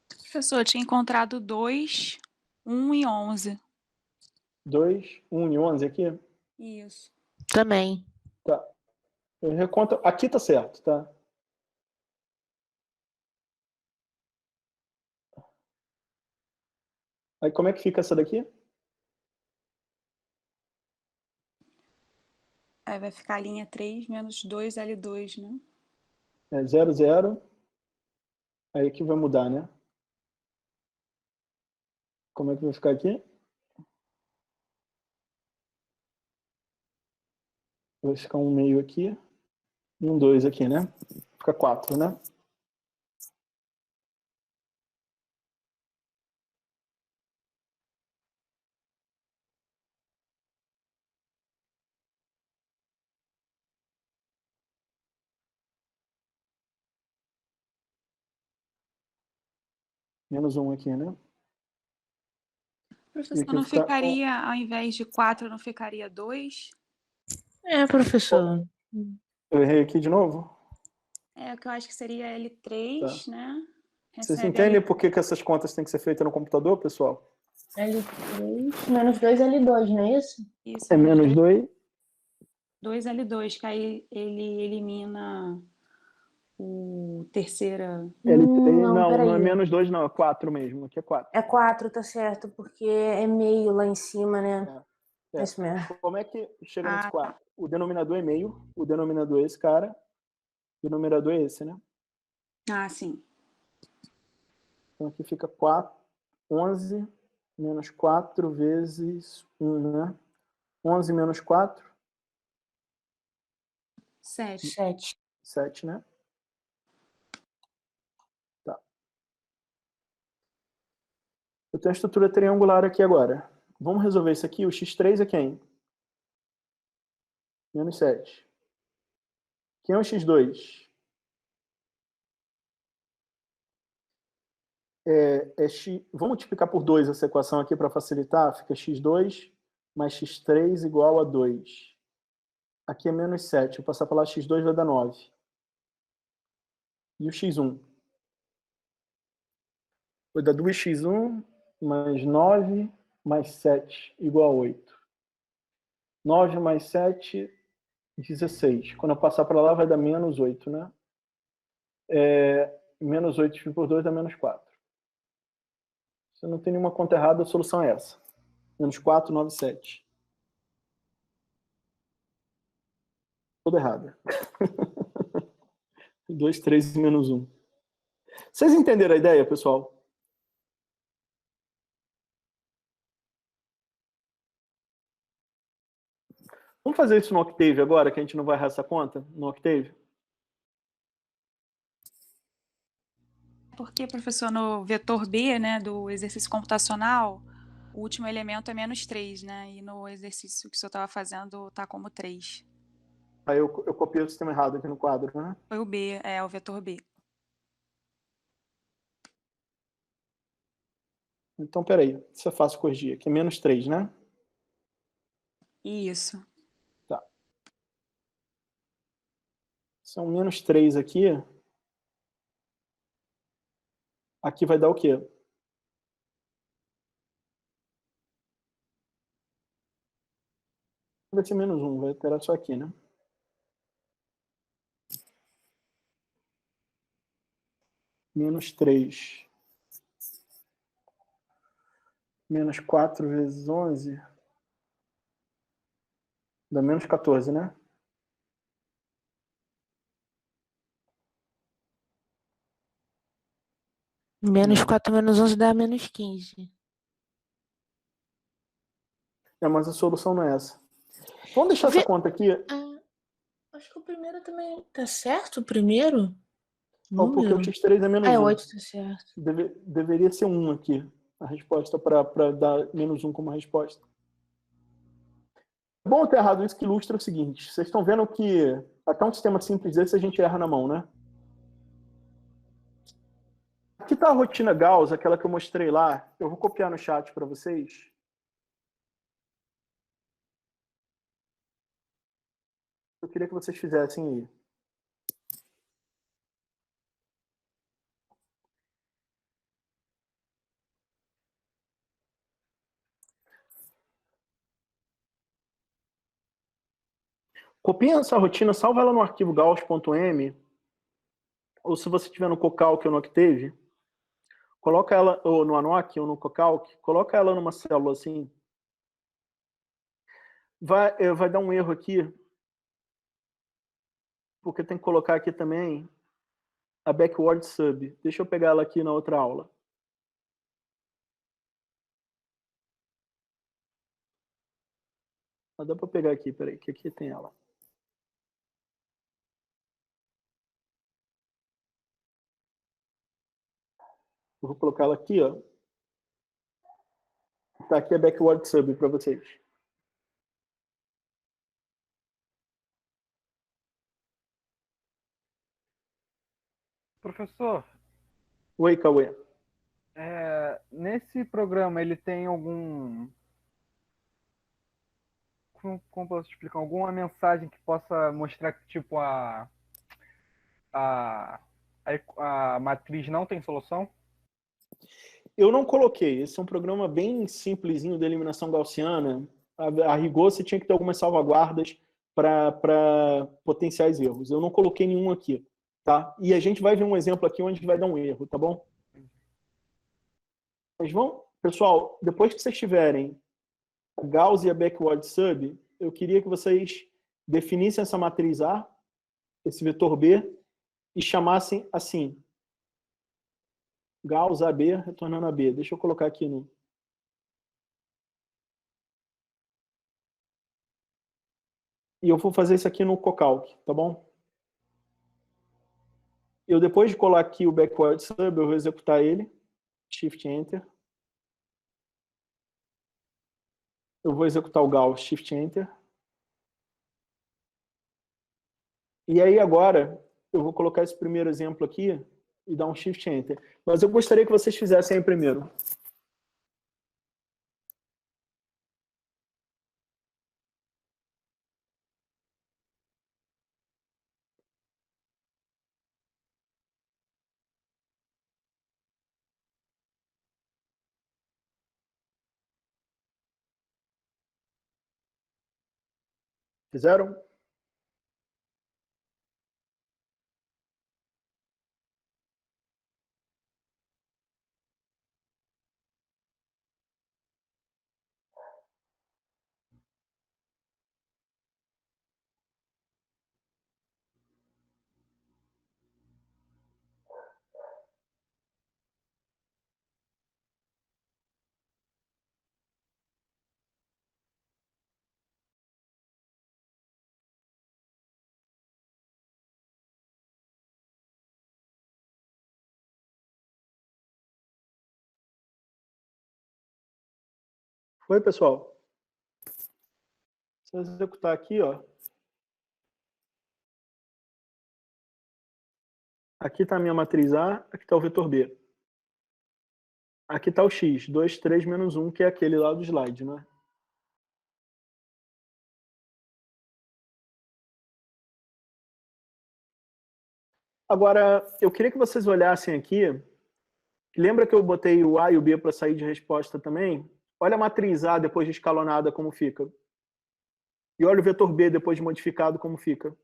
Professor, eu tinha encontrado 2, 1 e 11.
2, 1 e 11 aqui?
Isso.
Também.
Tá. Eu reconto. Aqui tá certo, tá? Aí como é que fica essa daqui?
Aí vai ficar a linha 3 menos 2L2, né?
É 0, 0. Aí aqui vai mudar, né? Como é que vai ficar aqui? Vai ficar um meio aqui e um 2 aqui, né? Fica 4, né? Menos 1 aqui, né?
Professor, não ficaria, ao invés de 4, não ficaria 2?
É, professor.
Eu errei aqui de novo?
É, o que eu acho que seria L3, né?
Vocês
Recebe
entendem
L...
por que essas contas têm que ser feitas no computador, pessoal?
L3 menos 2L2, não é isso?
Isso,
É menos 2.
2L2, que aí ele elimina o terceira...
L3, não
peraí.
é menos 2, não. É 4 mesmo. Aqui é 4.
É 4, tá certo, porque é meio lá em cima, né? É isso mesmo.
Como é que chega nesse
Ah,
4? O denominador é meio, o denominador é esse cara, o numerador é esse, né?
Ah, sim.
Então aqui fica 4, 11 menos 4 vezes 1, né? 11 menos 4?
7.
7.
7, né? Tá. Eu tenho a estrutura triangular aqui agora. Vamos resolver isso aqui. O x3 é quem? Menos 7. Quem é o x2? Vamos multiplicar por 2 essa equação aqui para facilitar. Fica x2 mais x3 igual a 2. Aqui é menos 7. Vou passar para lá, x2 vai dar 9. E o x1? Vai dar 2x1 mais 9 mais 7 igual a 8. 9 mais 7, 16. Quando eu passar para lá, vai dar menos 8, né? Menos 8 dividido por 2 dá menos 4. Se não tem nenhuma conta errada, a solução é essa. Menos 4, 9, 7. Toda errada. 2, 3 e menos 1. Vocês entenderam a ideia, pessoal? Vamos fazer isso no Octave agora, que a gente não vai errar essa conta no Octave?
Porque, professor, no vetor B, né, do exercício computacional, o último elemento é -3, né? E no exercício que o senhor estava fazendo tá como 3.
Aí eu copiei o sistema errado aqui no quadro, né?
Foi o B, o vetor B.
Então, peraí, isso é fácil corrigir. Aqui é -3, né?
Isso.
Tá. São -3 aqui. Aqui vai dar o quê? Vai ser -1, vai alterar só aqui, né? -3. -4 vezes 11. Dá -14, né?
-4 menos 11 dá -15.
Mas a solução não é essa. Vamos deixar essa conta aqui.
Acho que o primeiro também tá certo, o primeiro?
Porque o x3 é -1.
8 tá certo.
Deveria ser 1 aqui, a resposta, para dar -1 como resposta. Bom ou tá errado? Isso que ilustra o seguinte. Vocês estão vendo que até um sistema simples desse a gente erra na mão, né? Aqui está a rotina Gauss, aquela que eu mostrei lá. Eu vou copiar no chat para vocês. Eu queria que vocês fizessem aí. Copiem essa rotina, salva ela no arquivo gauss.m, ou se você tiver no Cocalc ou no Octave, coloca ela, ou no Anoc ou no Cocalc, coloca ela numa célula assim. Vai dar um erro aqui, porque tem que colocar aqui também a backward sub. Deixa eu pegar ela aqui na outra aula. Dá para pegar aqui, peraí, que aqui tem ela. Eu vou colocar ela aqui, ó. Tá aqui a backward sub para vocês.
Professor,
Oi, Cauê.
nesse programa ele tem algum... Como posso explicar? Alguma mensagem que possa mostrar que, tipo, a, a matriz não tem solução?
Eu não coloquei. Esse é um programa bem simplesinho de eliminação gaussiana. A rigor, você tinha que ter algumas salvaguardas para potenciais erros. Eu não coloquei nenhum aqui, tá? E a gente vai ver um exemplo aqui onde vai dar um erro, tá bom? Mas pessoal, depois que vocês tiverem a Gauss e a backward sub, eu queria que vocês definissem essa matriz A, esse vetor B, e chamassem assim: Gauss AB retornando a B. Deixa eu colocar aqui no... E eu vou fazer isso aqui no Cocalc, tá bom? Eu, depois de colar aqui o backward sub, eu vou executar ele. Shift Enter. Eu vou executar o Gauss, Shift Enter. E aí agora, eu vou colocar esse primeiro exemplo aqui e dar um Shift Enter. Mas eu gostaria que vocês fizessem aí primeiro. Fizeram? Oi, pessoal. Se eu executar aqui, ó. Aqui está a minha matriz A, aqui está o vetor B. Aqui está o x, 2, 3, menos 1, que é aquele lá do slide, né? Agora, eu queria que vocês olhassem aqui. Lembra que eu botei o A e o B para sair de resposta também? Olha a matriz A depois de escalonada como fica. E olha o vetor B depois de modificado como fica.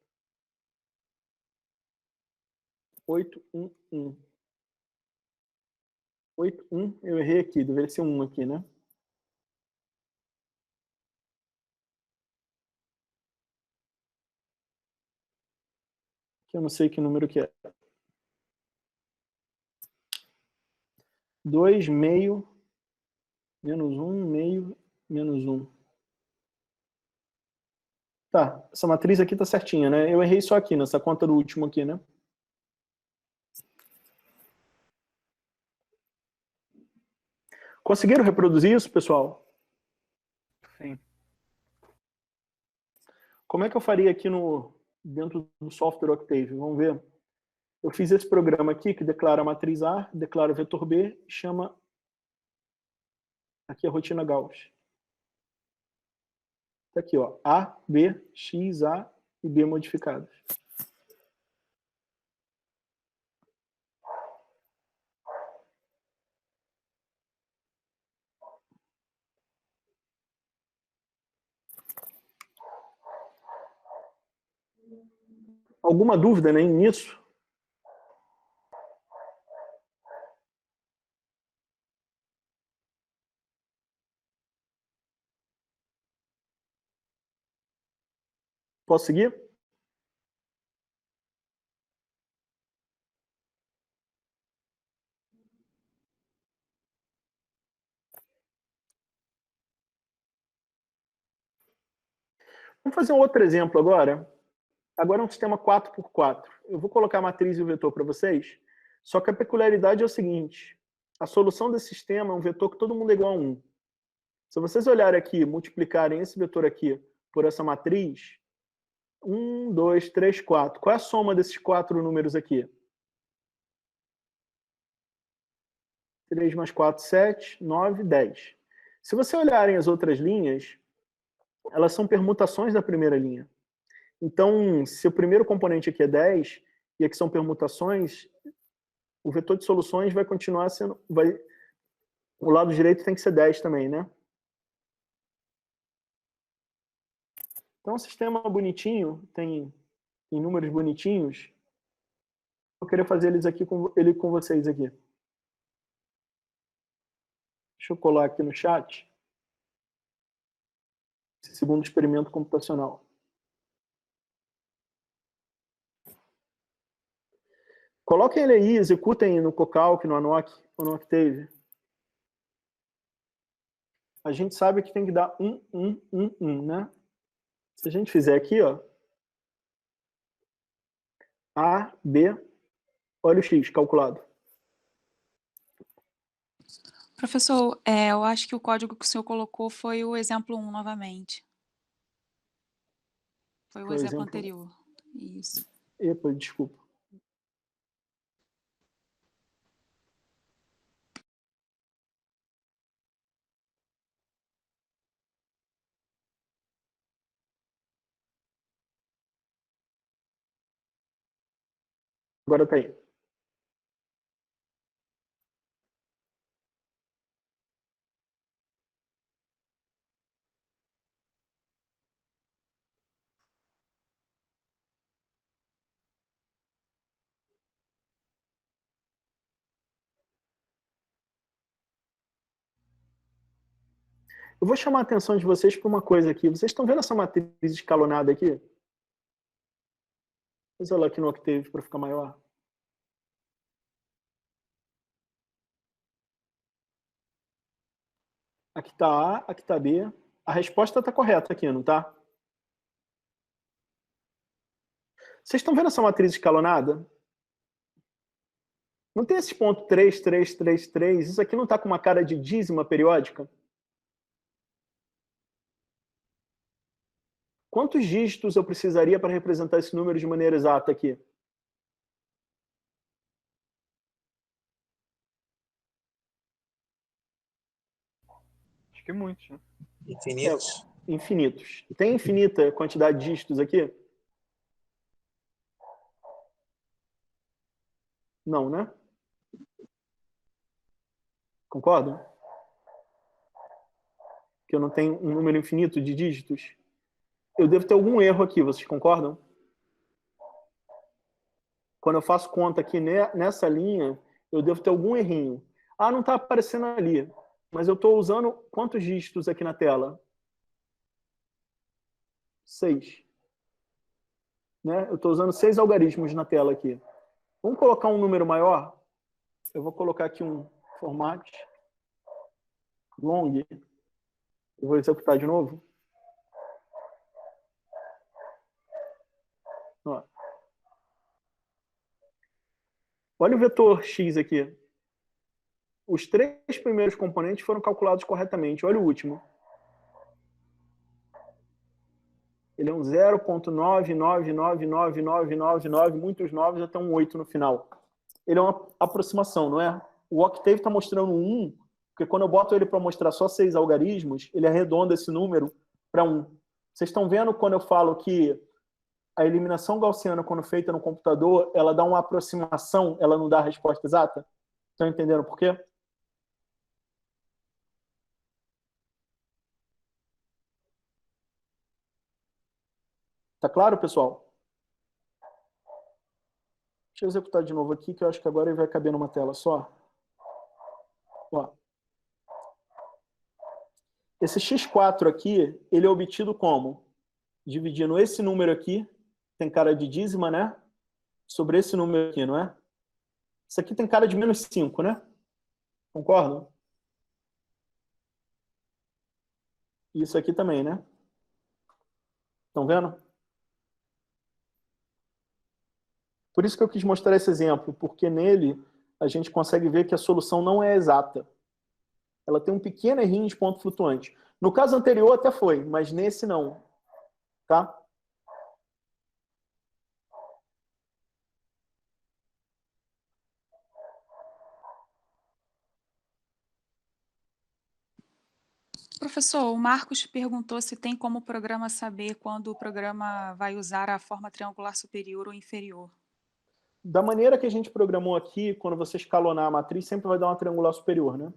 8, 1, 1. 8, 1, eu errei aqui, deveria ser 1 aqui, né? Que eu não sei que número que é. 2, meio, menos 1, meio, menos 1. Tá, essa matriz aqui tá certinha, né? Eu errei só aqui, nessa conta do último aqui, né? Conseguiram reproduzir isso, pessoal?
Sim.
Como é que eu faria aqui dentro do software Octave? Vamos ver. Eu fiz esse programa aqui que declara a matriz A, declara o vetor B, chama aqui a rotina Gauss. Tá aqui, ó, A, B, X, A e B modificados. Alguma dúvida, né, nisso? Posso seguir? Vamos fazer um outro exemplo agora. Agora é um sistema 4x4. Eu vou colocar a matriz e o vetor para vocês, só que a peculiaridade é o seguinte. A solução desse sistema é um vetor que todo mundo é igual a 1. Se vocês olharem aqui, multiplicarem esse vetor aqui por essa matriz, 1, 2, 3, 4. Qual é a soma desses 4 números aqui? 3 mais 4, 7, 9, 10. Se você olharem as outras linhas, elas são permutações da primeira linha. Então, se o primeiro componente aqui é 10, e aqui são permutações, o vetor de soluções vai continuar sendo... o lado direito tem que ser 10 também, né? Então, é um sistema bonitinho, tem números bonitinhos. Eu queria fazer ele com vocês aqui. Deixa eu colar aqui no chat. Esse segundo experimento computacional. Coloquem ele aí, executem no Cocalc, no Anoc ou no Octave. A gente sabe que tem que dar 1, 1, 1, 1, né? Se a gente fizer aqui, ó, A, B, olha o X calculado.
Professor, eu acho que o código que o senhor colocou foi o exemplo 1 novamente. Foi o exemplo anterior. Isso.
Epa, desculpa. Agora tá aí. Eu vou chamar a atenção de vocês para uma coisa aqui. Vocês estão vendo essa matriz escalonada aqui? Vou usar ela aqui no Octave para ficar maior. Aqui está A, aqui está B. A resposta está correta aqui, não está? Vocês estão vendo essa matriz escalonada? Não tem esse ponto 3, 3, 3, 3? Isso aqui não está com uma cara de dízima periódica? Quantos dígitos eu precisaria para representar esse número de maneira exata aqui?
Acho que muitos, né?
Infinitos.
Infinitos. Tem infinita quantidade de dígitos aqui? Não, né? Concordam? Que eu não tenho um número infinito de dígitos? Eu devo ter algum erro aqui, vocês concordam? Quando eu faço conta aqui nessa linha, eu devo ter algum errinho. Ah, não está aparecendo ali. Mas eu estou usando quantos dígitos aqui na tela? 6. Né? Eu estou usando 6 algarismos na tela aqui. Vamos colocar um número maior? Eu vou colocar aqui um format long. Eu vou executar de novo. Ó. Olha o vetor x aqui. Os 3 primeiros componentes foram calculados corretamente. Olha o último. Ele é um 0.9999999, muitos 9 até um 8 no final. Ele é uma aproximação, não é? O Octave está mostrando 1, porque quando eu boto ele para mostrar só 6 algarismos, ele arredonda esse número para 1. Vocês estão vendo quando eu falo que a eliminação gaussiana, quando feita no computador, ela dá uma aproximação, ela não dá a resposta exata? Estão entendendo por quê? Tá claro, pessoal? Deixa eu executar de novo aqui, que eu acho que agora ele vai caber numa tela só. Ó. Esse x4 aqui, ele é obtido como? Dividindo esse número aqui, tem cara de dízima, né? Sobre esse número aqui, não é? Isso aqui tem cara de menos 5, né? Concordam? Isso aqui também, né? Estão vendo? Por isso que eu quis mostrar esse exemplo, porque nele a gente consegue ver que a solução não é exata. Ela tem um pequeno errinho de ponto flutuante. No caso anterior até foi, mas nesse não. Tá?
Professor, o Marcos perguntou se tem como o programa saber quando o programa vai usar a forma triangular superior ou inferior.
Da maneira que a gente programou aqui, quando você escalonar a matriz, sempre vai dar uma triangular superior, né?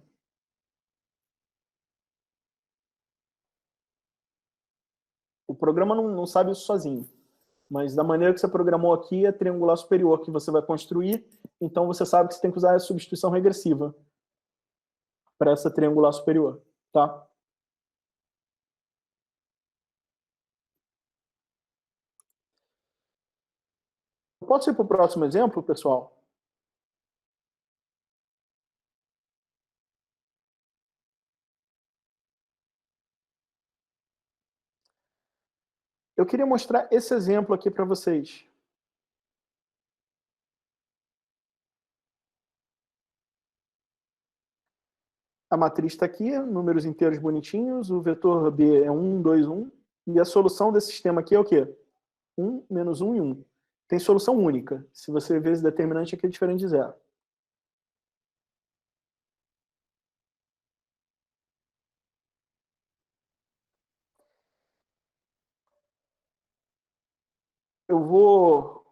O programa não sabe isso sozinho. Mas da maneira que você programou aqui, é triangular superior que você vai construir, então você sabe que você tem que usar a substituição regressiva para essa triangular superior, tá? Pode ir para o próximo exemplo, pessoal? Eu queria mostrar esse exemplo aqui para vocês. A matriz está aqui, números inteiros bonitinhos, o vetor B é 1, 2, 1, e a solução desse sistema aqui é o quê? 1, menos 1 e 1. Tem solução única. Se você ver esse determinante aqui é diferente de zero. Eu vou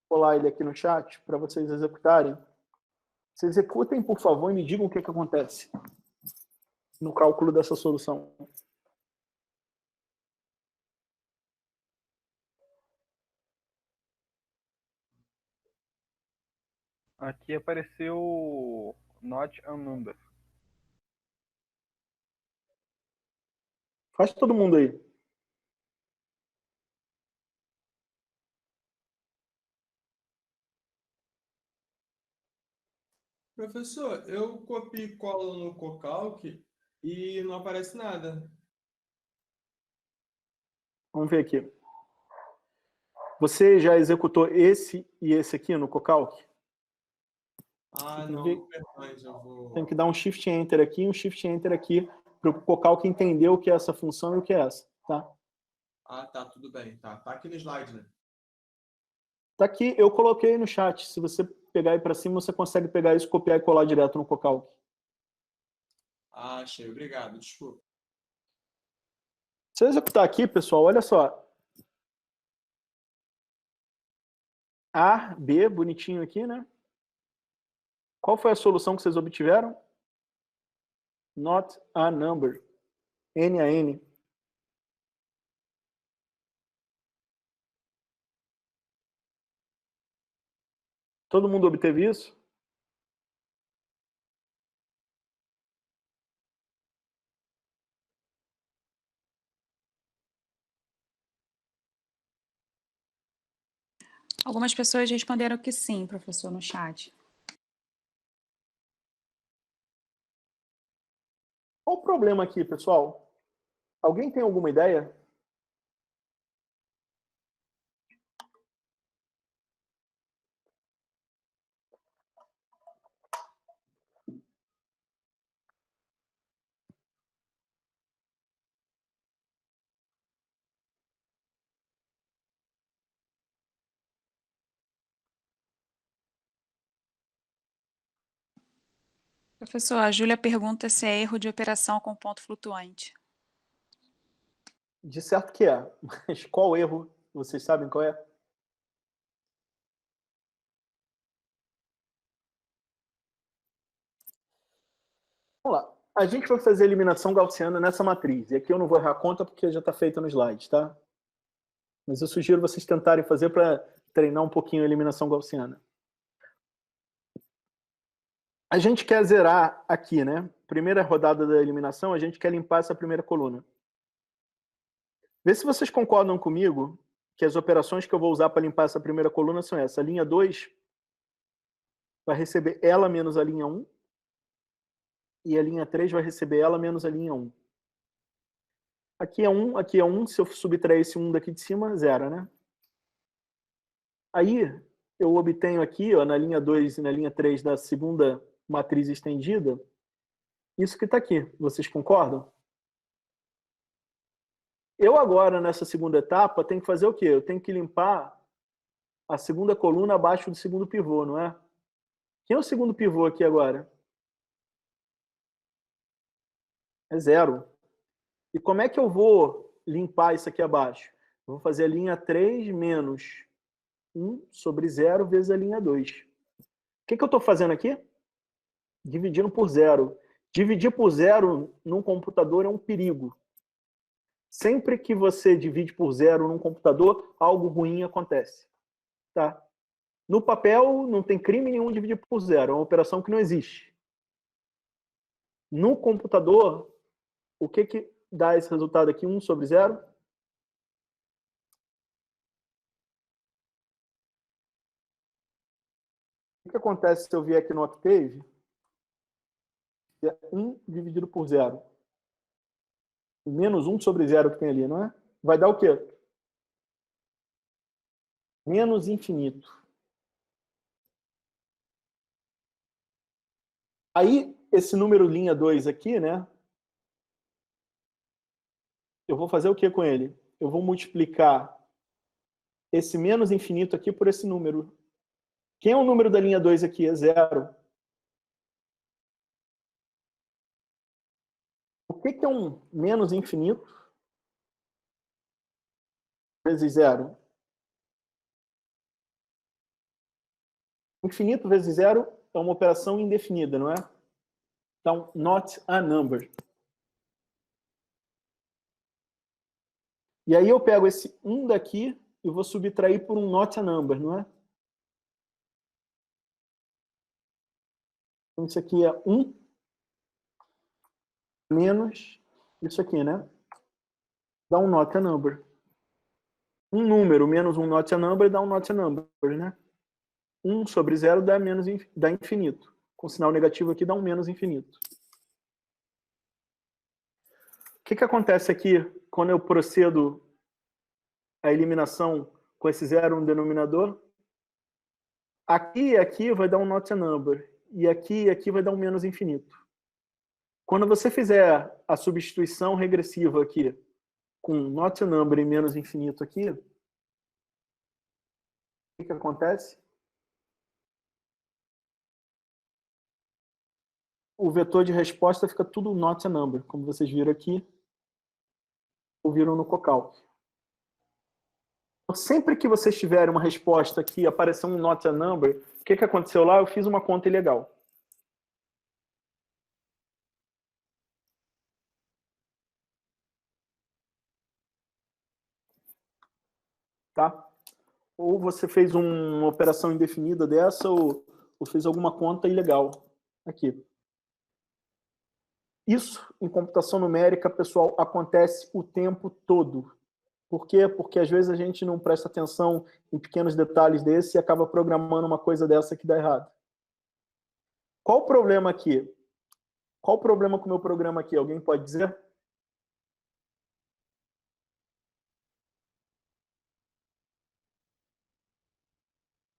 colar ele aqui no chat para vocês executarem. Vocês executem, por favor, e me digam o que acontece no cálculo dessa solução.
Aqui apareceu not a number.
Faz todo mundo aí.
Professor, eu copio e colo no Cocalc e não aparece nada.
Vamos ver aqui. Você já executou esse e esse aqui no Cocalc?
Ah, não, perdões, eu vou...
Tem que dar um Shift Enter aqui e um Shift Enter aqui para o Cocalc entender o que é essa função e o que é essa, tá?
Ah, tá, tudo bem. Tá aqui no slide, né?
Tá aqui, eu coloquei no chat. Se você pegar aí para cima, você consegue pegar isso, copiar e colar direto no Cocalc.
Ah, achei. Obrigado. Desculpa.
Se eu executar aqui, pessoal, olha só. A, B, bonitinho aqui, né? Qual foi a solução que vocês obtiveram? Not a number. N a N. Todo mundo obteve isso?
Algumas pessoas responderam que sim, professor, no chat.
Qual o problema aqui, pessoal? Alguém tem alguma ideia?
Professor, a Júlia pergunta se é erro de operação com ponto flutuante.
De certo que é. Mas qual erro? Vocês sabem qual é? Vamos lá. A gente vai fazer a eliminação gaussiana nessa matriz. E aqui eu não vou errar a conta porque já está feita no slide, tá? Mas eu sugiro vocês tentarem fazer para treinar um pouquinho a eliminação gaussiana. A gente quer zerar aqui, né? Primeira rodada da eliminação, a gente quer limpar essa primeira coluna. Vê se vocês concordam comigo que as operações que eu vou usar para limpar essa primeira coluna são essas. A linha 2 vai receber ela menos a linha 1. E a linha 3 vai receber ela menos a linha 1. Aqui é 1, aqui é 1. Se eu subtrair esse 1 daqui de cima, zero, né? Aí, eu obtenho aqui, ó, na linha 2 e na linha 3 da segunda matriz estendida, isso que está aqui. Vocês concordam? Eu agora, nessa segunda etapa, tenho que fazer o quê? Eu tenho que limpar a segunda coluna abaixo do segundo pivô, não é? Quem é o segundo pivô aqui agora? É zero. E como é que eu vou limpar isso aqui abaixo? Eu vou fazer a linha 3 menos 1 sobre 0 vezes a linha 2. O que eu estou fazendo aqui? Dividindo por zero. Dividir por zero num computador é um perigo. Sempre que você divide por zero num computador, algo ruim acontece. Tá? No papel, não tem crime nenhum dividir por zero. É uma operação que não existe. No computador, o que dá esse resultado aqui? 1 sobre 0? O que acontece se eu vier aqui no Octave? É 1 dividido por 0. Menos 1 sobre 0 que tem ali, não é? Vai dar o quê? Menos infinito. Aí, esse número linha 2 aqui, né? Eu vou fazer o que com ele? Eu vou multiplicar esse menos infinito aqui por esse número. Quem é o número da linha 2 aqui? É 0. O que é um menos infinito vezes 0? Infinito vezes 0 é uma operação indefinida, não é? Então, not a number. E aí eu pego esse 1 daqui e vou subtrair por um not a number, não é? Então, isso aqui é 1 menos isso aqui, né? Dá um not a number. Um número menos um not a number dá um not a number, né? 1 sobre 0 dá infinito. Com sinal negativo aqui dá um menos infinito. O que acontece aqui quando eu procedo a eliminação com esse 0 no denominador? Aqui e aqui vai dar um not a number. E aqui vai dar um menos infinito. Quando você fizer a substituição regressiva aqui com not number e menos infinito aqui, o que acontece? O vetor de resposta fica tudo not number, como vocês viram aqui, ou viram no Cocalc. Sempre que vocês tiverem uma resposta aqui, aparecer um not a number, o que aconteceu lá? Eu fiz uma conta ilegal. Tá? Ou você fez uma operação indefinida dessa, ou fez alguma conta ilegal. Aqui. Isso, em computação numérica, pessoal, acontece o tempo todo. Por quê? Porque às vezes a gente não presta atenção em pequenos detalhes desse e acaba programando uma coisa dessa que dá errado. Qual o problema aqui? Qual o problema com o meu programa aqui? Alguém pode dizer?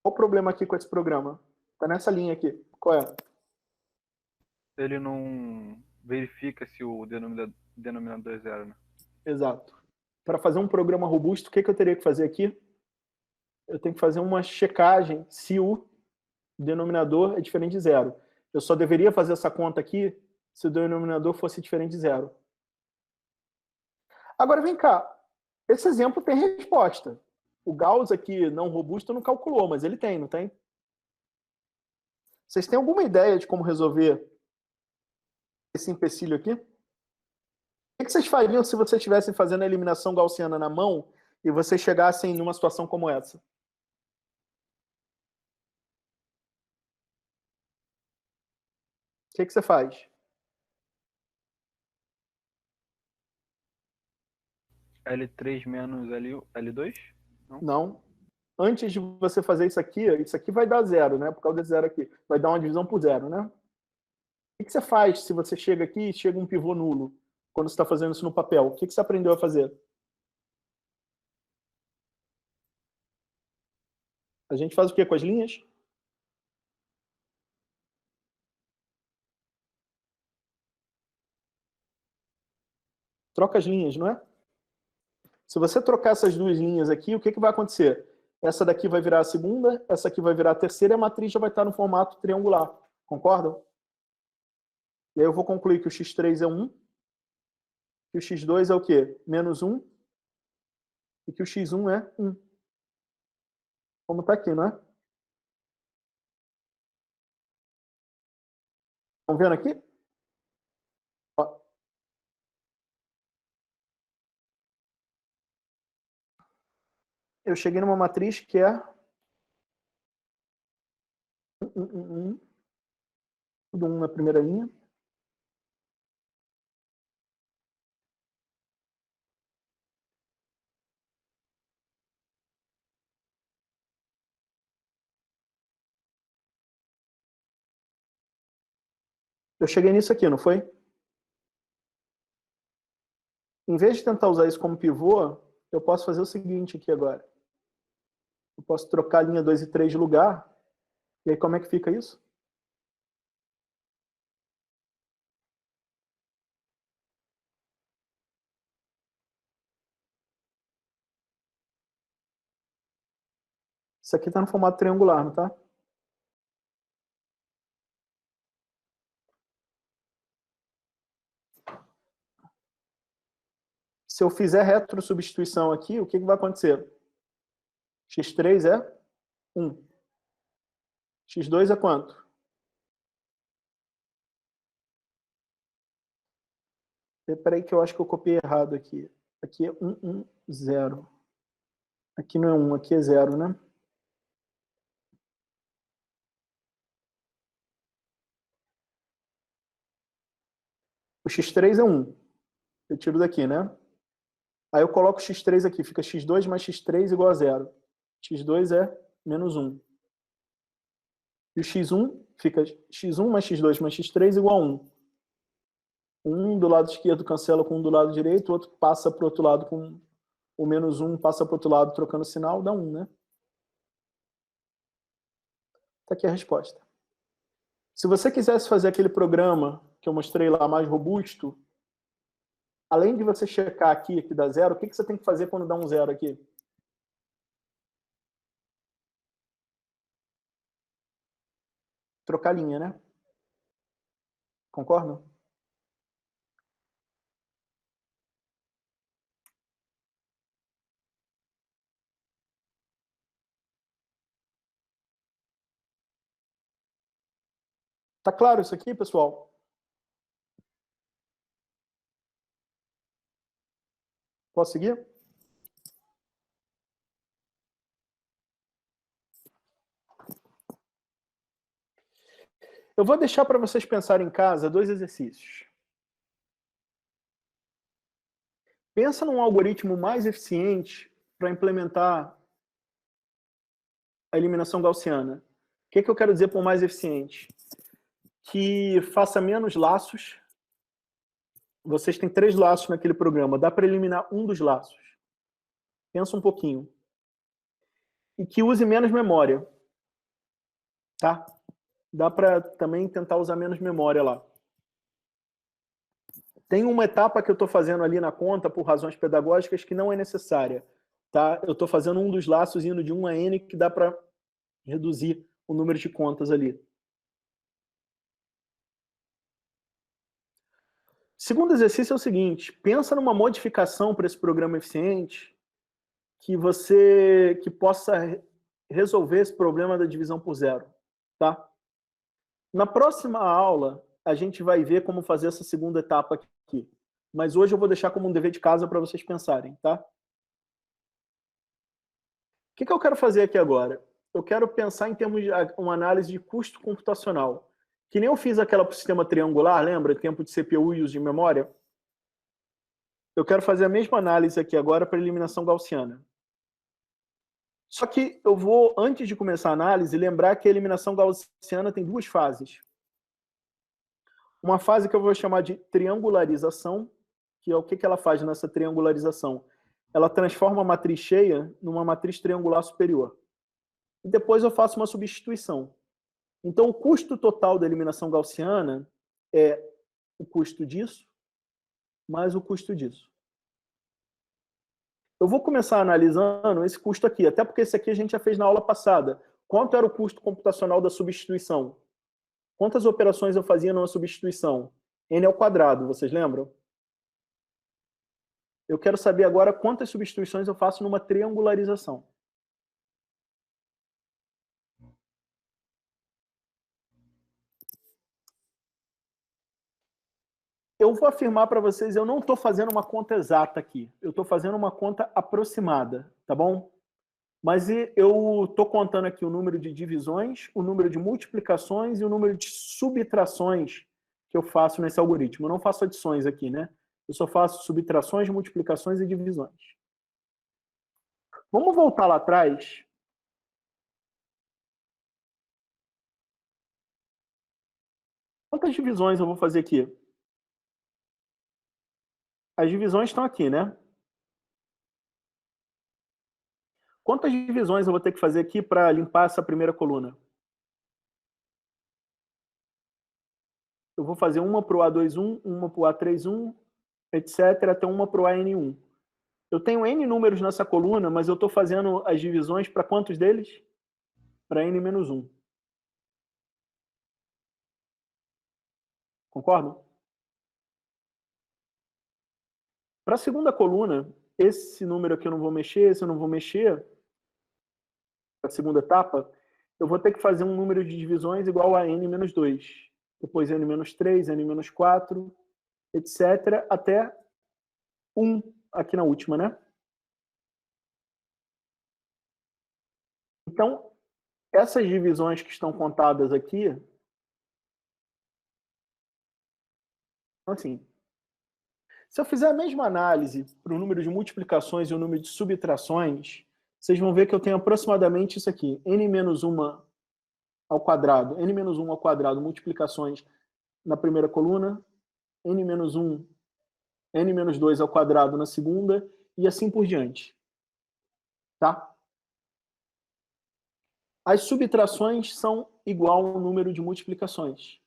Qual o problema aqui com esse programa? Está nessa linha aqui. Qual é?
Ele não verifica se o denominador é zero, né?
Exato. Para fazer um programa robusto, o que eu teria que fazer aqui? Eu tenho que fazer uma checagem se o denominador é diferente de zero. Eu só deveria fazer essa conta aqui se o denominador fosse diferente de zero. Agora, vem cá. Esse exemplo tem resposta. O Gauss aqui, não robusto, não calculou, mas ele tem, não tem? Vocês têm alguma ideia de como resolver esse empecilho aqui? O que vocês fariam se vocês estivessem fazendo a eliminação gaussiana na mão e vocês chegassem em uma situação como essa? O que você faz?
L3 menos L2?
Não. Antes de você fazer isso aqui vai dar zero, né? Por causa desse zero aqui. Vai dar uma divisão por zero, né? O que você faz se você chega aqui e chega um pivô nulo? Quando você está fazendo isso no papel, o que você aprendeu a fazer? A gente faz o quê com as linhas? Troca as linhas, não é? Se você trocar essas duas linhas aqui, o que vai acontecer? Essa daqui vai virar a segunda, essa aqui vai virar a terceira e a matriz já vai estar no formato triangular. Concordam? E aí eu vou concluir que o x3 é 1, que o x2 é o quê? Menos 1, e que o x1 é 1. Como está aqui, não é? Estão vendo aqui? Ó. Eu cheguei numa matriz que é 1, tudo 1 na primeira linha. Eu cheguei nisso aqui, não foi? Em vez de tentar usar isso como pivô, eu posso fazer o seguinte aqui agora. Eu posso trocar a linha 2 e 3 de lugar. E aí como é que fica isso? Isso aqui está no formato triangular, não está? Se eu fizer retrosubstituição aqui, o que vai acontecer? x3 é 1. x2 é quanto? Espera aí que eu acho que eu copiei errado aqui. Aqui é 1, 1, 0. Aqui não é 1, aqui é 0, né? O x3 é 1. Eu tiro daqui, né? Aí eu coloco x3 aqui. Fica x2 mais x3 igual a 0. x2 é menos 1. E o x1 fica x1 mais x2 mais x3 igual a 1. Um do lado esquerdo cancela com um do lado direito, o outro passa para o outro lado com o menos 1, passa para o outro lado trocando sinal, dá 1, né? Está aqui a resposta. Se você quisesse fazer aquele programa que eu mostrei lá mais robusto, além de você checar aqui que dá zero, o que você tem que fazer quando dá um zero aqui? Trocar linha, né? Concordam? Tá claro isso aqui, pessoal? Posso seguir? Eu vou deixar para vocês pensarem em casa 2 exercícios. Pensa num algoritmo mais eficiente para implementar a eliminação gaussiana. O que eu quero dizer por mais eficiente? Que faça menos laços. Vocês têm 3 laços naquele programa. Dá para eliminar um dos laços. Pensa um pouquinho. E que use menos memória. Tá? Dá para também tentar usar menos memória lá. Tem uma etapa que eu estou fazendo ali na conta, por razões pedagógicas, que não é necessária. Tá? Eu estou fazendo um dos laços indo de 1 a n, que dá para reduzir o número de contas ali. Segundo exercício é o seguinte, pensa numa modificação para esse programa eficiente que possa resolver esse problema da divisão por zero. Tá? Na próxima aula, a gente vai ver como fazer essa segunda etapa aqui. Mas hoje eu vou deixar como um dever de casa para vocês pensarem. Tá? O que eu quero fazer aqui agora? Eu quero pensar em termos de uma análise de custo computacional. Que nem eu fiz aquela para o sistema triangular, lembra? Tempo de CPU e uso de memória. Eu quero fazer a mesma análise aqui agora para eliminação gaussiana. Só que eu vou, antes de começar a análise, lembrar que a eliminação gaussiana tem 2 fases. Uma fase que eu vou chamar de triangularização, que é o que ela faz nessa triangularização? Ela transforma a matriz cheia numa matriz triangular superior. E depois eu faço uma substituição. Então, o custo total da eliminação gaussiana é o custo disso mais o custo disso. Eu vou começar analisando esse custo aqui, até porque esse aqui a gente já fez na aula passada. Quanto era o custo computacional da substituição? Quantas operações eu fazia numa substituição? N ao quadrado, vocês lembram? Eu quero saber agora quantas substituições eu faço numa triangularização. Eu vou afirmar para vocês, eu não estou fazendo uma conta exata aqui. Eu estou fazendo uma conta aproximada, tá bom? Mas eu estou contando aqui o número de divisões, o número de multiplicações e o número de subtrações que eu faço nesse algoritmo. Eu não faço adições aqui, né? Eu só faço subtrações, multiplicações e divisões. Vamos voltar lá atrás. Quantas divisões eu vou fazer aqui? As divisões estão aqui, né? Quantas divisões eu vou ter que fazer aqui para limpar essa primeira coluna? Eu vou fazer uma para o A21, uma para o A31, etc., até uma para o AN1. Eu tenho N números nessa coluna, mas eu estou fazendo as divisões para quantos deles? Para N-1. Concordam? Para a segunda coluna, esse número aqui eu não vou mexer, esse eu não vou mexer. Para a segunda etapa, eu vou ter que fazer um número de divisões igual a N-2. Depois N-3, N-4, etc., até 1 aqui na última, né? Então, essas divisões que estão contadas aqui, assim, se eu fizer a mesma análise para o número de multiplicações e o número de subtrações, vocês vão ver que eu tenho aproximadamente isso aqui, n-1 ao quadrado, n-1 ao quadrado, multiplicações na primeira coluna, n-1, n-2 ao quadrado na segunda, e assim por diante. Tá? As subtrações são igual ao número de multiplicações.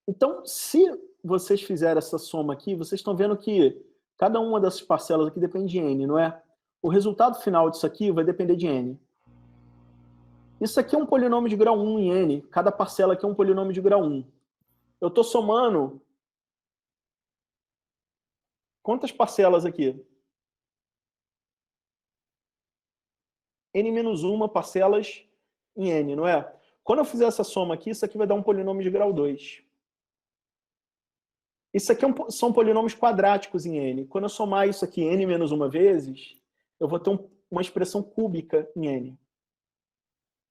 Então, se vocês fizerem essa soma aqui, vocês estão vendo que cada uma dessas parcelas aqui depende de n, não é? O resultado final disso aqui vai depender de n. Isso aqui é um polinômio de grau 1 em n. Cada parcela aqui é um polinômio de grau 1. Eu estou somando... Quantas parcelas aqui? n-1 parcelas em n, não é? Quando eu fizer essa soma aqui, isso aqui vai dar um polinômio de grau 2. Isso aqui são polinômios quadráticos em n. Quando eu somar isso aqui n menos 1 vezes, eu vou ter uma expressão cúbica em n.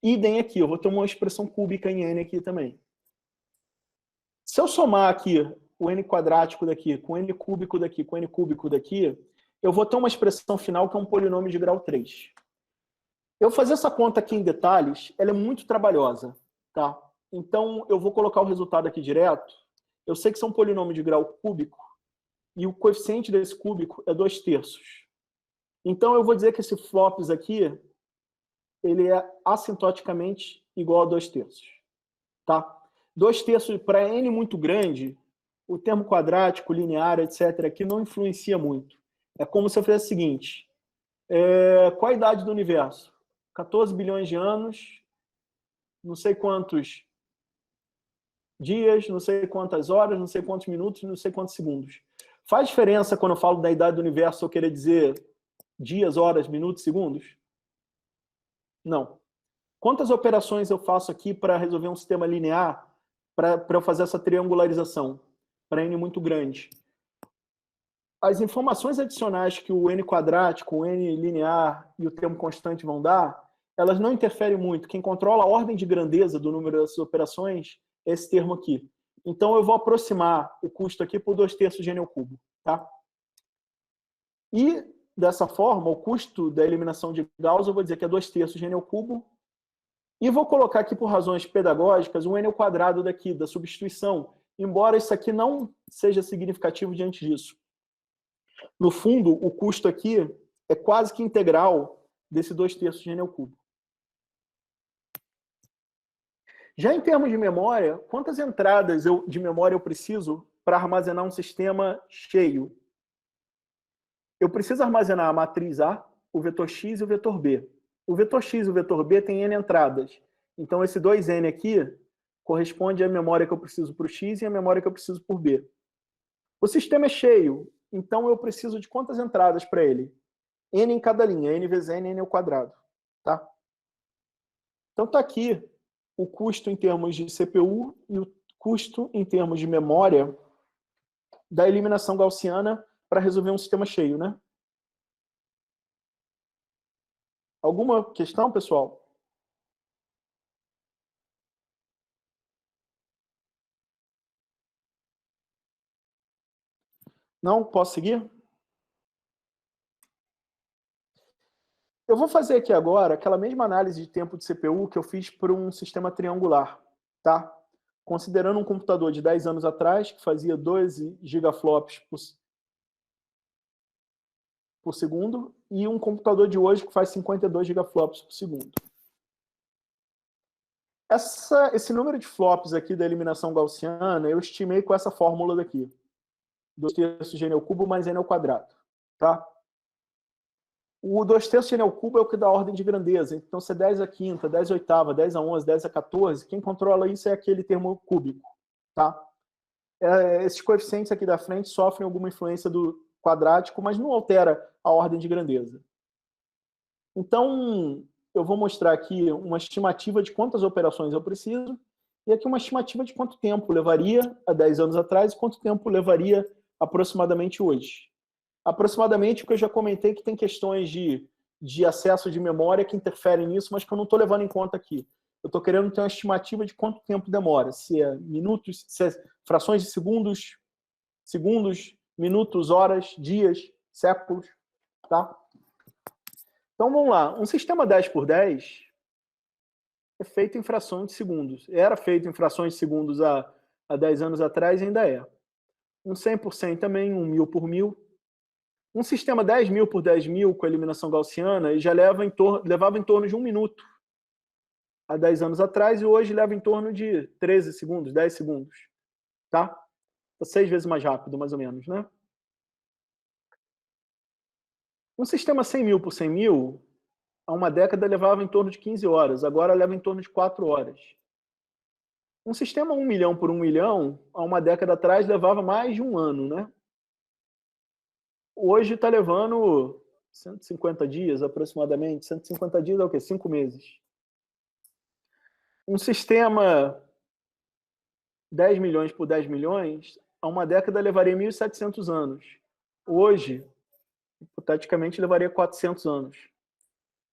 Idem aqui, eu vou ter uma expressão cúbica em n aqui também. Se eu somar aqui o n quadrático daqui, com n cúbico daqui, com n cúbico daqui, eu vou ter uma expressão final que é um polinômio de grau 3. Eu fazer essa conta aqui em detalhes, ela é muito trabalhosa, tá? Então, eu vou colocar o resultado aqui direto. Eu sei que são polinômio de grau cúbico, e o coeficiente desse cúbico é 2/3. Então, eu vou dizer que esse flops aqui, ele é assintoticamente igual a 2/3, tá? 2/3 para n muito grande, o termo quadrático, linear, etc., aqui não influencia muito. É como se eu fizesse o seguinte, qual a idade do universo? 14 bilhões de anos, não sei quantos dias, não sei quantas horas, não sei quantos minutos, não sei quantos segundos. Faz diferença quando eu falo da idade do universo eu querer dizer dias, horas, minutos, segundos? Não. Quantas operações eu faço aqui para resolver um sistema linear, para eu fazer essa triangularização, para n muito grande? As informações adicionais que o n quadrático, o n linear e o termo constante vão dar, elas não interferem muito. Quem controla a ordem de grandeza do número dessas operações é esse termo aqui. Então, eu vou aproximar o custo aqui por 2/3 de n ao cubo. Tá? E, dessa forma, o custo da eliminação de Gauss, eu vou dizer que é 2/3 de n ao cubo. E vou colocar aqui, por razões pedagógicas, o n ao quadrado daqui, da substituição, embora isso aqui não seja significativo diante disso. No fundo, o custo aqui é quase que integral desse 2/3 de n ao cubo. Já em termos de memória, quantas entradas de memória eu preciso para armazenar um sistema cheio? Eu preciso armazenar a matriz A, o vetor x e o vetor b. O vetor x e o vetor b têm n entradas. Então, esse 2n aqui corresponde à memória que eu preciso para o x e à memória que eu preciso por b. O sistema é cheio, então eu preciso de quantas entradas para ele? N em cada linha, n vezes n ao quadrado. Tá? Então, está aqui o custo em termos de CPU e o custo em termos de memória da eliminação gaussiana para resolver um sistema cheio, né? Alguma questão, pessoal? Não? Posso seguir? Eu vou fazer aqui agora aquela mesma análise de tempo de CPU que eu fiz para um sistema triangular, tá? Considerando um computador de 10 anos atrás, que fazia 12 gigaflops por segundo, e um computador de hoje que faz 52 gigaflops por segundo. Esse número de flops aqui da eliminação gaussiana, eu estimei com essa fórmula daqui. 2/3 de n ao cubo mais n ao quadrado. Tá? O 2/3 de n ao cubo é o que dá ordem de grandeza. Então, se é 10 a quinta, 10 a oitava, 10 a 11, 10 a 14, quem controla isso é aquele termo cúbico. Tá? Esses coeficientes aqui da frente sofrem alguma influência do quadrático, mas não altera a ordem de grandeza. Então, eu vou mostrar aqui uma estimativa de quantas operações eu preciso, e aqui uma estimativa de quanto tempo levaria há 10 anos atrás e quanto tempo levaria aproximadamente hoje. Aproximadamente, porque eu já comentei que tem questões de acesso de memória que interferem nisso, mas que eu não estou levando em conta aqui. Eu estou querendo ter uma estimativa de quanto tempo demora, se é minutos, se é frações de segundos, minutos, horas, dias, séculos, tá? Então, vamos lá. Um sistema 10 por 10 é feito em frações de segundos. Era feito em frações de segundos há 10 anos atrás e ainda é. Um 100 por 100 também, um 1000 por 1000. Um sistema 10.000 por 10.000 com eliminação gaussiana ele já levava em torno de 1 minuto há 10 anos atrás e hoje leva em torno de 13 segundos, 10 segundos. Tá? 6 vezes mais rápido, mais ou menos, né? Um sistema 100.000 por 100.000, há uma década levava em torno de 15 horas, agora leva em torno de 4 horas. Um sistema 1 milhão por 1 milhão, há uma década atrás, levava mais de um ano, né? Hoje está levando 150 dias, aproximadamente. 150 dias é o quê? 5 meses. Um sistema 10 milhões por 10 milhões, há uma década levaria 1.700 anos. Hoje, hipoteticamente, levaria 400 anos.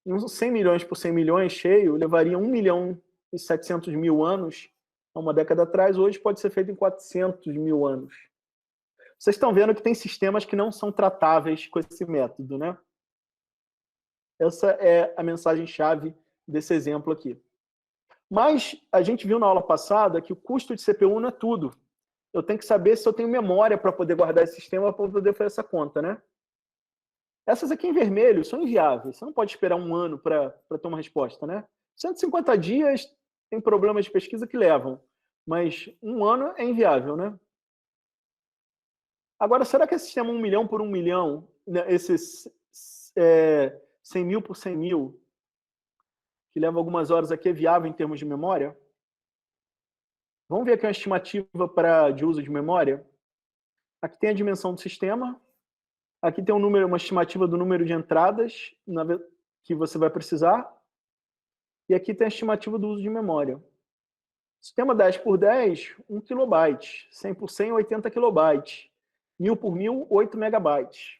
E um 100 milhões por 100 milhões cheio levaria 1.700.000 anos, há uma década atrás. Hoje pode ser feito em 400.000 anos. Vocês estão vendo que tem sistemas que não são tratáveis com esse método, né? Essa é a mensagem-chave desse exemplo aqui. Mas a gente viu na aula passada que o custo de CPU não é tudo. Eu tenho que saber se eu tenho memória para poder guardar esse sistema para poder fazer essa conta, né? Essas aqui em vermelho são inviáveis. Você não pode esperar um ano para ter uma resposta, né? 150 dias tem problemas de pesquisa que levam, mas um ano é inviável, né? Agora, será que esse sistema 1 milhão por 1 milhão, né, esses 100.000 por 100.000, que leva algumas horas aqui, é viável em termos de memória? Vamos ver aqui uma estimativa de uso de memória. Aqui tem a dimensão do sistema. Aqui tem uma estimativa do número de entradas que você vai precisar. E aqui tem a estimativa do uso de memória. Sistema 10 por 10, 1 kilobyte. 100 por 100, 80 kilobytes. 1.000 por 1.000, 8 megabytes.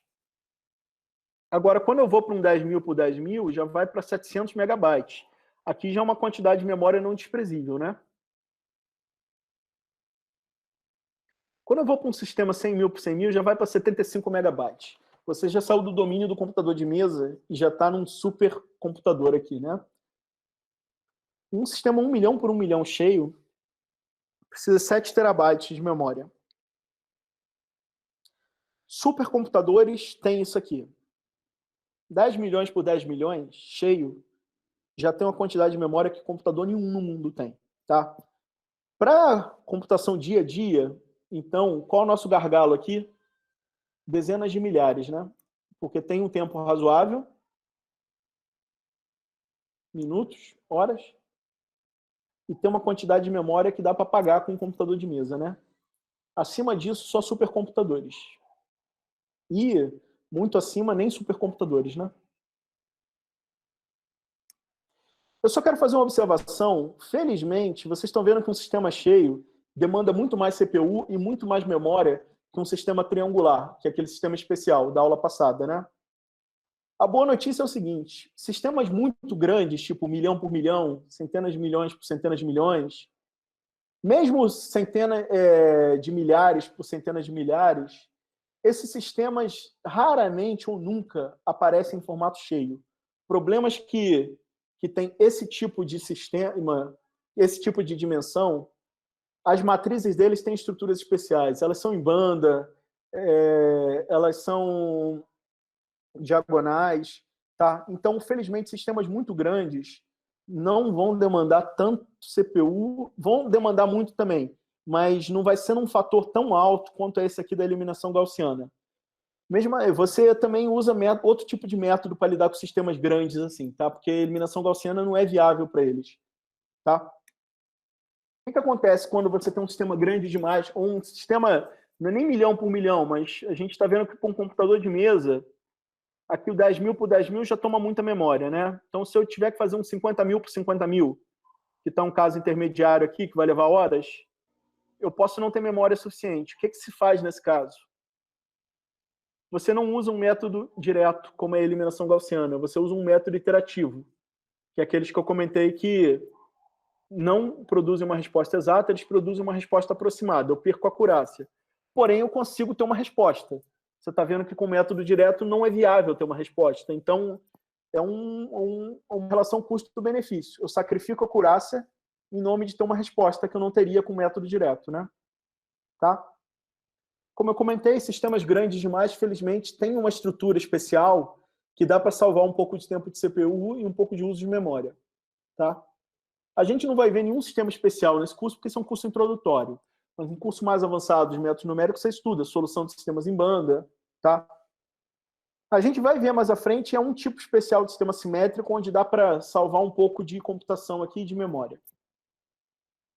Agora, quando eu vou para um 10.000 por 10.000, já vai para 700 megabytes. Aqui já é uma quantidade de memória não desprezível, né? Quando eu vou para um sistema 100.000 por 100.000, já vai para 75 megabytes. Você já saiu do domínio do computador de mesa e já está num supercomputador aqui, né? Um sistema 1 milhão por 1 milhão cheio precisa de 7 terabytes de memória. Supercomputadores têm isso aqui. 10 milhões por 10 milhões, cheio, já tem uma quantidade de memória que computador nenhum no mundo tem. Tá? Para computação dia a dia, então, qual é o nosso gargalo aqui? Dezenas de milhares, né? Porque tem um tempo razoável, minutos, horas, e tem uma quantidade de memória que dá para pagar com um computador de mesa, né? Acima disso, só supercomputadores. E, muito acima, nem supercomputadores, né? Eu só quero fazer uma observação. Felizmente, vocês estão vendo que um sistema cheio demanda muito mais CPU e muito mais memória que um sistema triangular, que é aquele sistema especial da aula passada, né? A boa notícia é o seguinte: sistemas muito grandes, tipo milhão por milhão, centenas de milhões por centenas de milhões, mesmo centenas de milhares por centenas de milhares, esses sistemas raramente ou nunca aparecem em formato cheio. Problemas que tem esse tipo de sistema, esse tipo de dimensão, as matrizes deles têm estruturas especiais. Elas são em banda, elas são diagonais, tá? Então, felizmente, sistemas muito grandes não vão demandar tanto CPU, vão demandar muito também, mas não vai ser um fator tão alto quanto esse aqui da eliminação gaussiana. Mesmo, você também usa outro tipo de método para lidar com sistemas grandes assim, tá? Porque a eliminação gaussiana não é viável para eles, tá? O que acontece quando você tem um sistema grande demais, ou um sistema, não é nem milhão por milhão, mas a gente está vendo que com um computador de mesa, aqui o 10.000 por 10.000 já toma muita memória, né? Então, se eu tiver que fazer um 50.000 por 50.000, que está um caso intermediário aqui, que vai levar horas, eu posso não ter memória suficiente. O que se faz nesse caso? Você não usa um método direto, como é a eliminação gaussiana, você usa um método iterativo, que é aqueles que eu comentei que não produzem uma resposta exata, eles produzem uma resposta aproximada, eu perco a acurácia. Porém, eu consigo ter uma resposta. Você está vendo que com o método direto não é viável ter uma resposta. Então, é uma relação custo-benefício. Eu sacrifico a acurácia em nome de ter uma resposta que eu não teria com o método direto, né? Tá? Como eu comentei, sistemas grandes demais, felizmente, têm uma estrutura especial que dá para salvar um pouco de tempo de CPU e um pouco de uso de memória. Tá? A gente não vai ver nenhum sistema especial nesse curso, porque isso é um curso introdutório. Mas em curso mais avançado de métodos numéricos, você estuda solução de sistemas em banda, tá? A gente vai ver mais à frente, é um tipo especial de sistema simétrico, onde dá para salvar um pouco de computação aqui e de memória.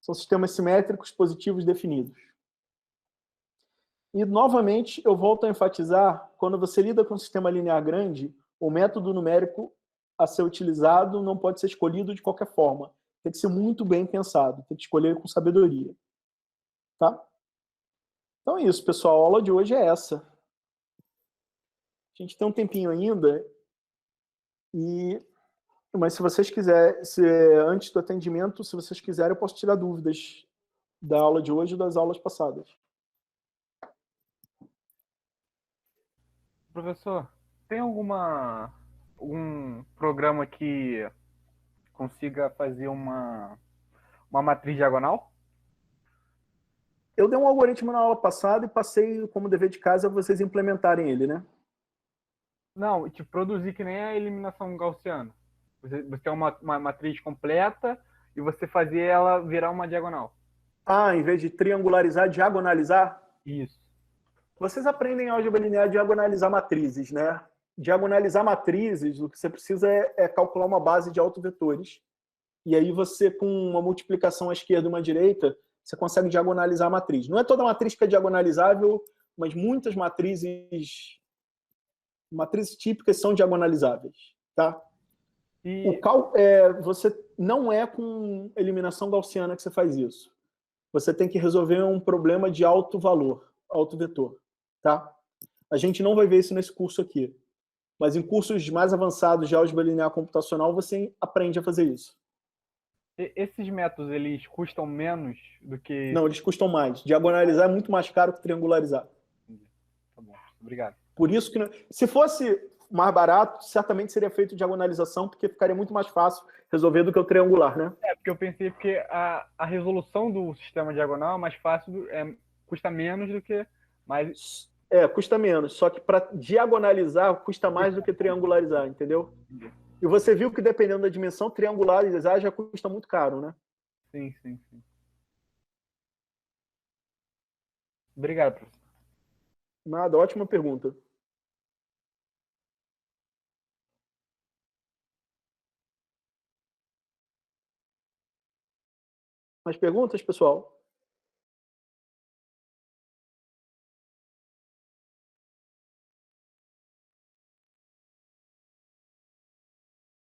São sistemas simétricos positivos definidos. E, novamente, eu volto a enfatizar, quando você lida com um sistema linear grande, o método numérico a ser utilizado não pode ser escolhido de qualquer forma. Tem que ser muito bem pensado, tem que escolher com sabedoria. Tá? Então é isso, pessoal. A aula de hoje é essa. A gente tem um tempinho ainda, mas se vocês quiserem, antes do atendimento, se vocês quiserem, eu posso tirar dúvidas da aula de hoje e das aulas passadas.
Professor, tem algum programa que consiga fazer uma matriz diagonal?
Eu dei um algoritmo na aula passada e passei como dever de casa vocês implementarem ele, né?
Não, tipo, produzir que nem a eliminação gaussiana. Você tem uma matriz completa e você fazer ela virar uma diagonal.
Ah, em vez de triangularizar, diagonalizar?
Isso.
Vocês aprendem em álgebra linear a diagonalizar matrizes, né? Diagonalizar matrizes, o que você precisa é calcular uma base de autovetores. E aí você, com uma multiplicação à esquerda e uma à direita, você consegue diagonalizar a matriz. Não é toda matriz que é diagonalizável, mas muitas matrizes típicas são diagonalizáveis, tá? Você não é com eliminação gaussiana que você faz isso. Você tem que resolver um problema de alto valor, alto vetor, tá? A gente não vai ver isso nesse curso aqui, mas em cursos mais avançados de álgebra linear computacional você aprende a fazer isso.
Esses métodos, eles custam menos do que...
Não, eles custam mais. Diagonalizar é muito mais caro que triangularizar.
Tá bom, obrigado.
Por isso que, se fosse mais barato, certamente seria feito diagonalização, porque ficaria muito mais fácil resolver do que o triangular, né?
Porque eu pensei que a resolução do sistema diagonal é mais fácil, custa menos do que... Mas...
custa menos. Só que para diagonalizar, custa mais do que triangularizar, entendeu? E você viu que, dependendo da dimensão, triangularizar já custa muito caro, né?
Sim, sim, sim. Obrigado, professor.
Nada, ótima pergunta. Mais perguntas, pessoal?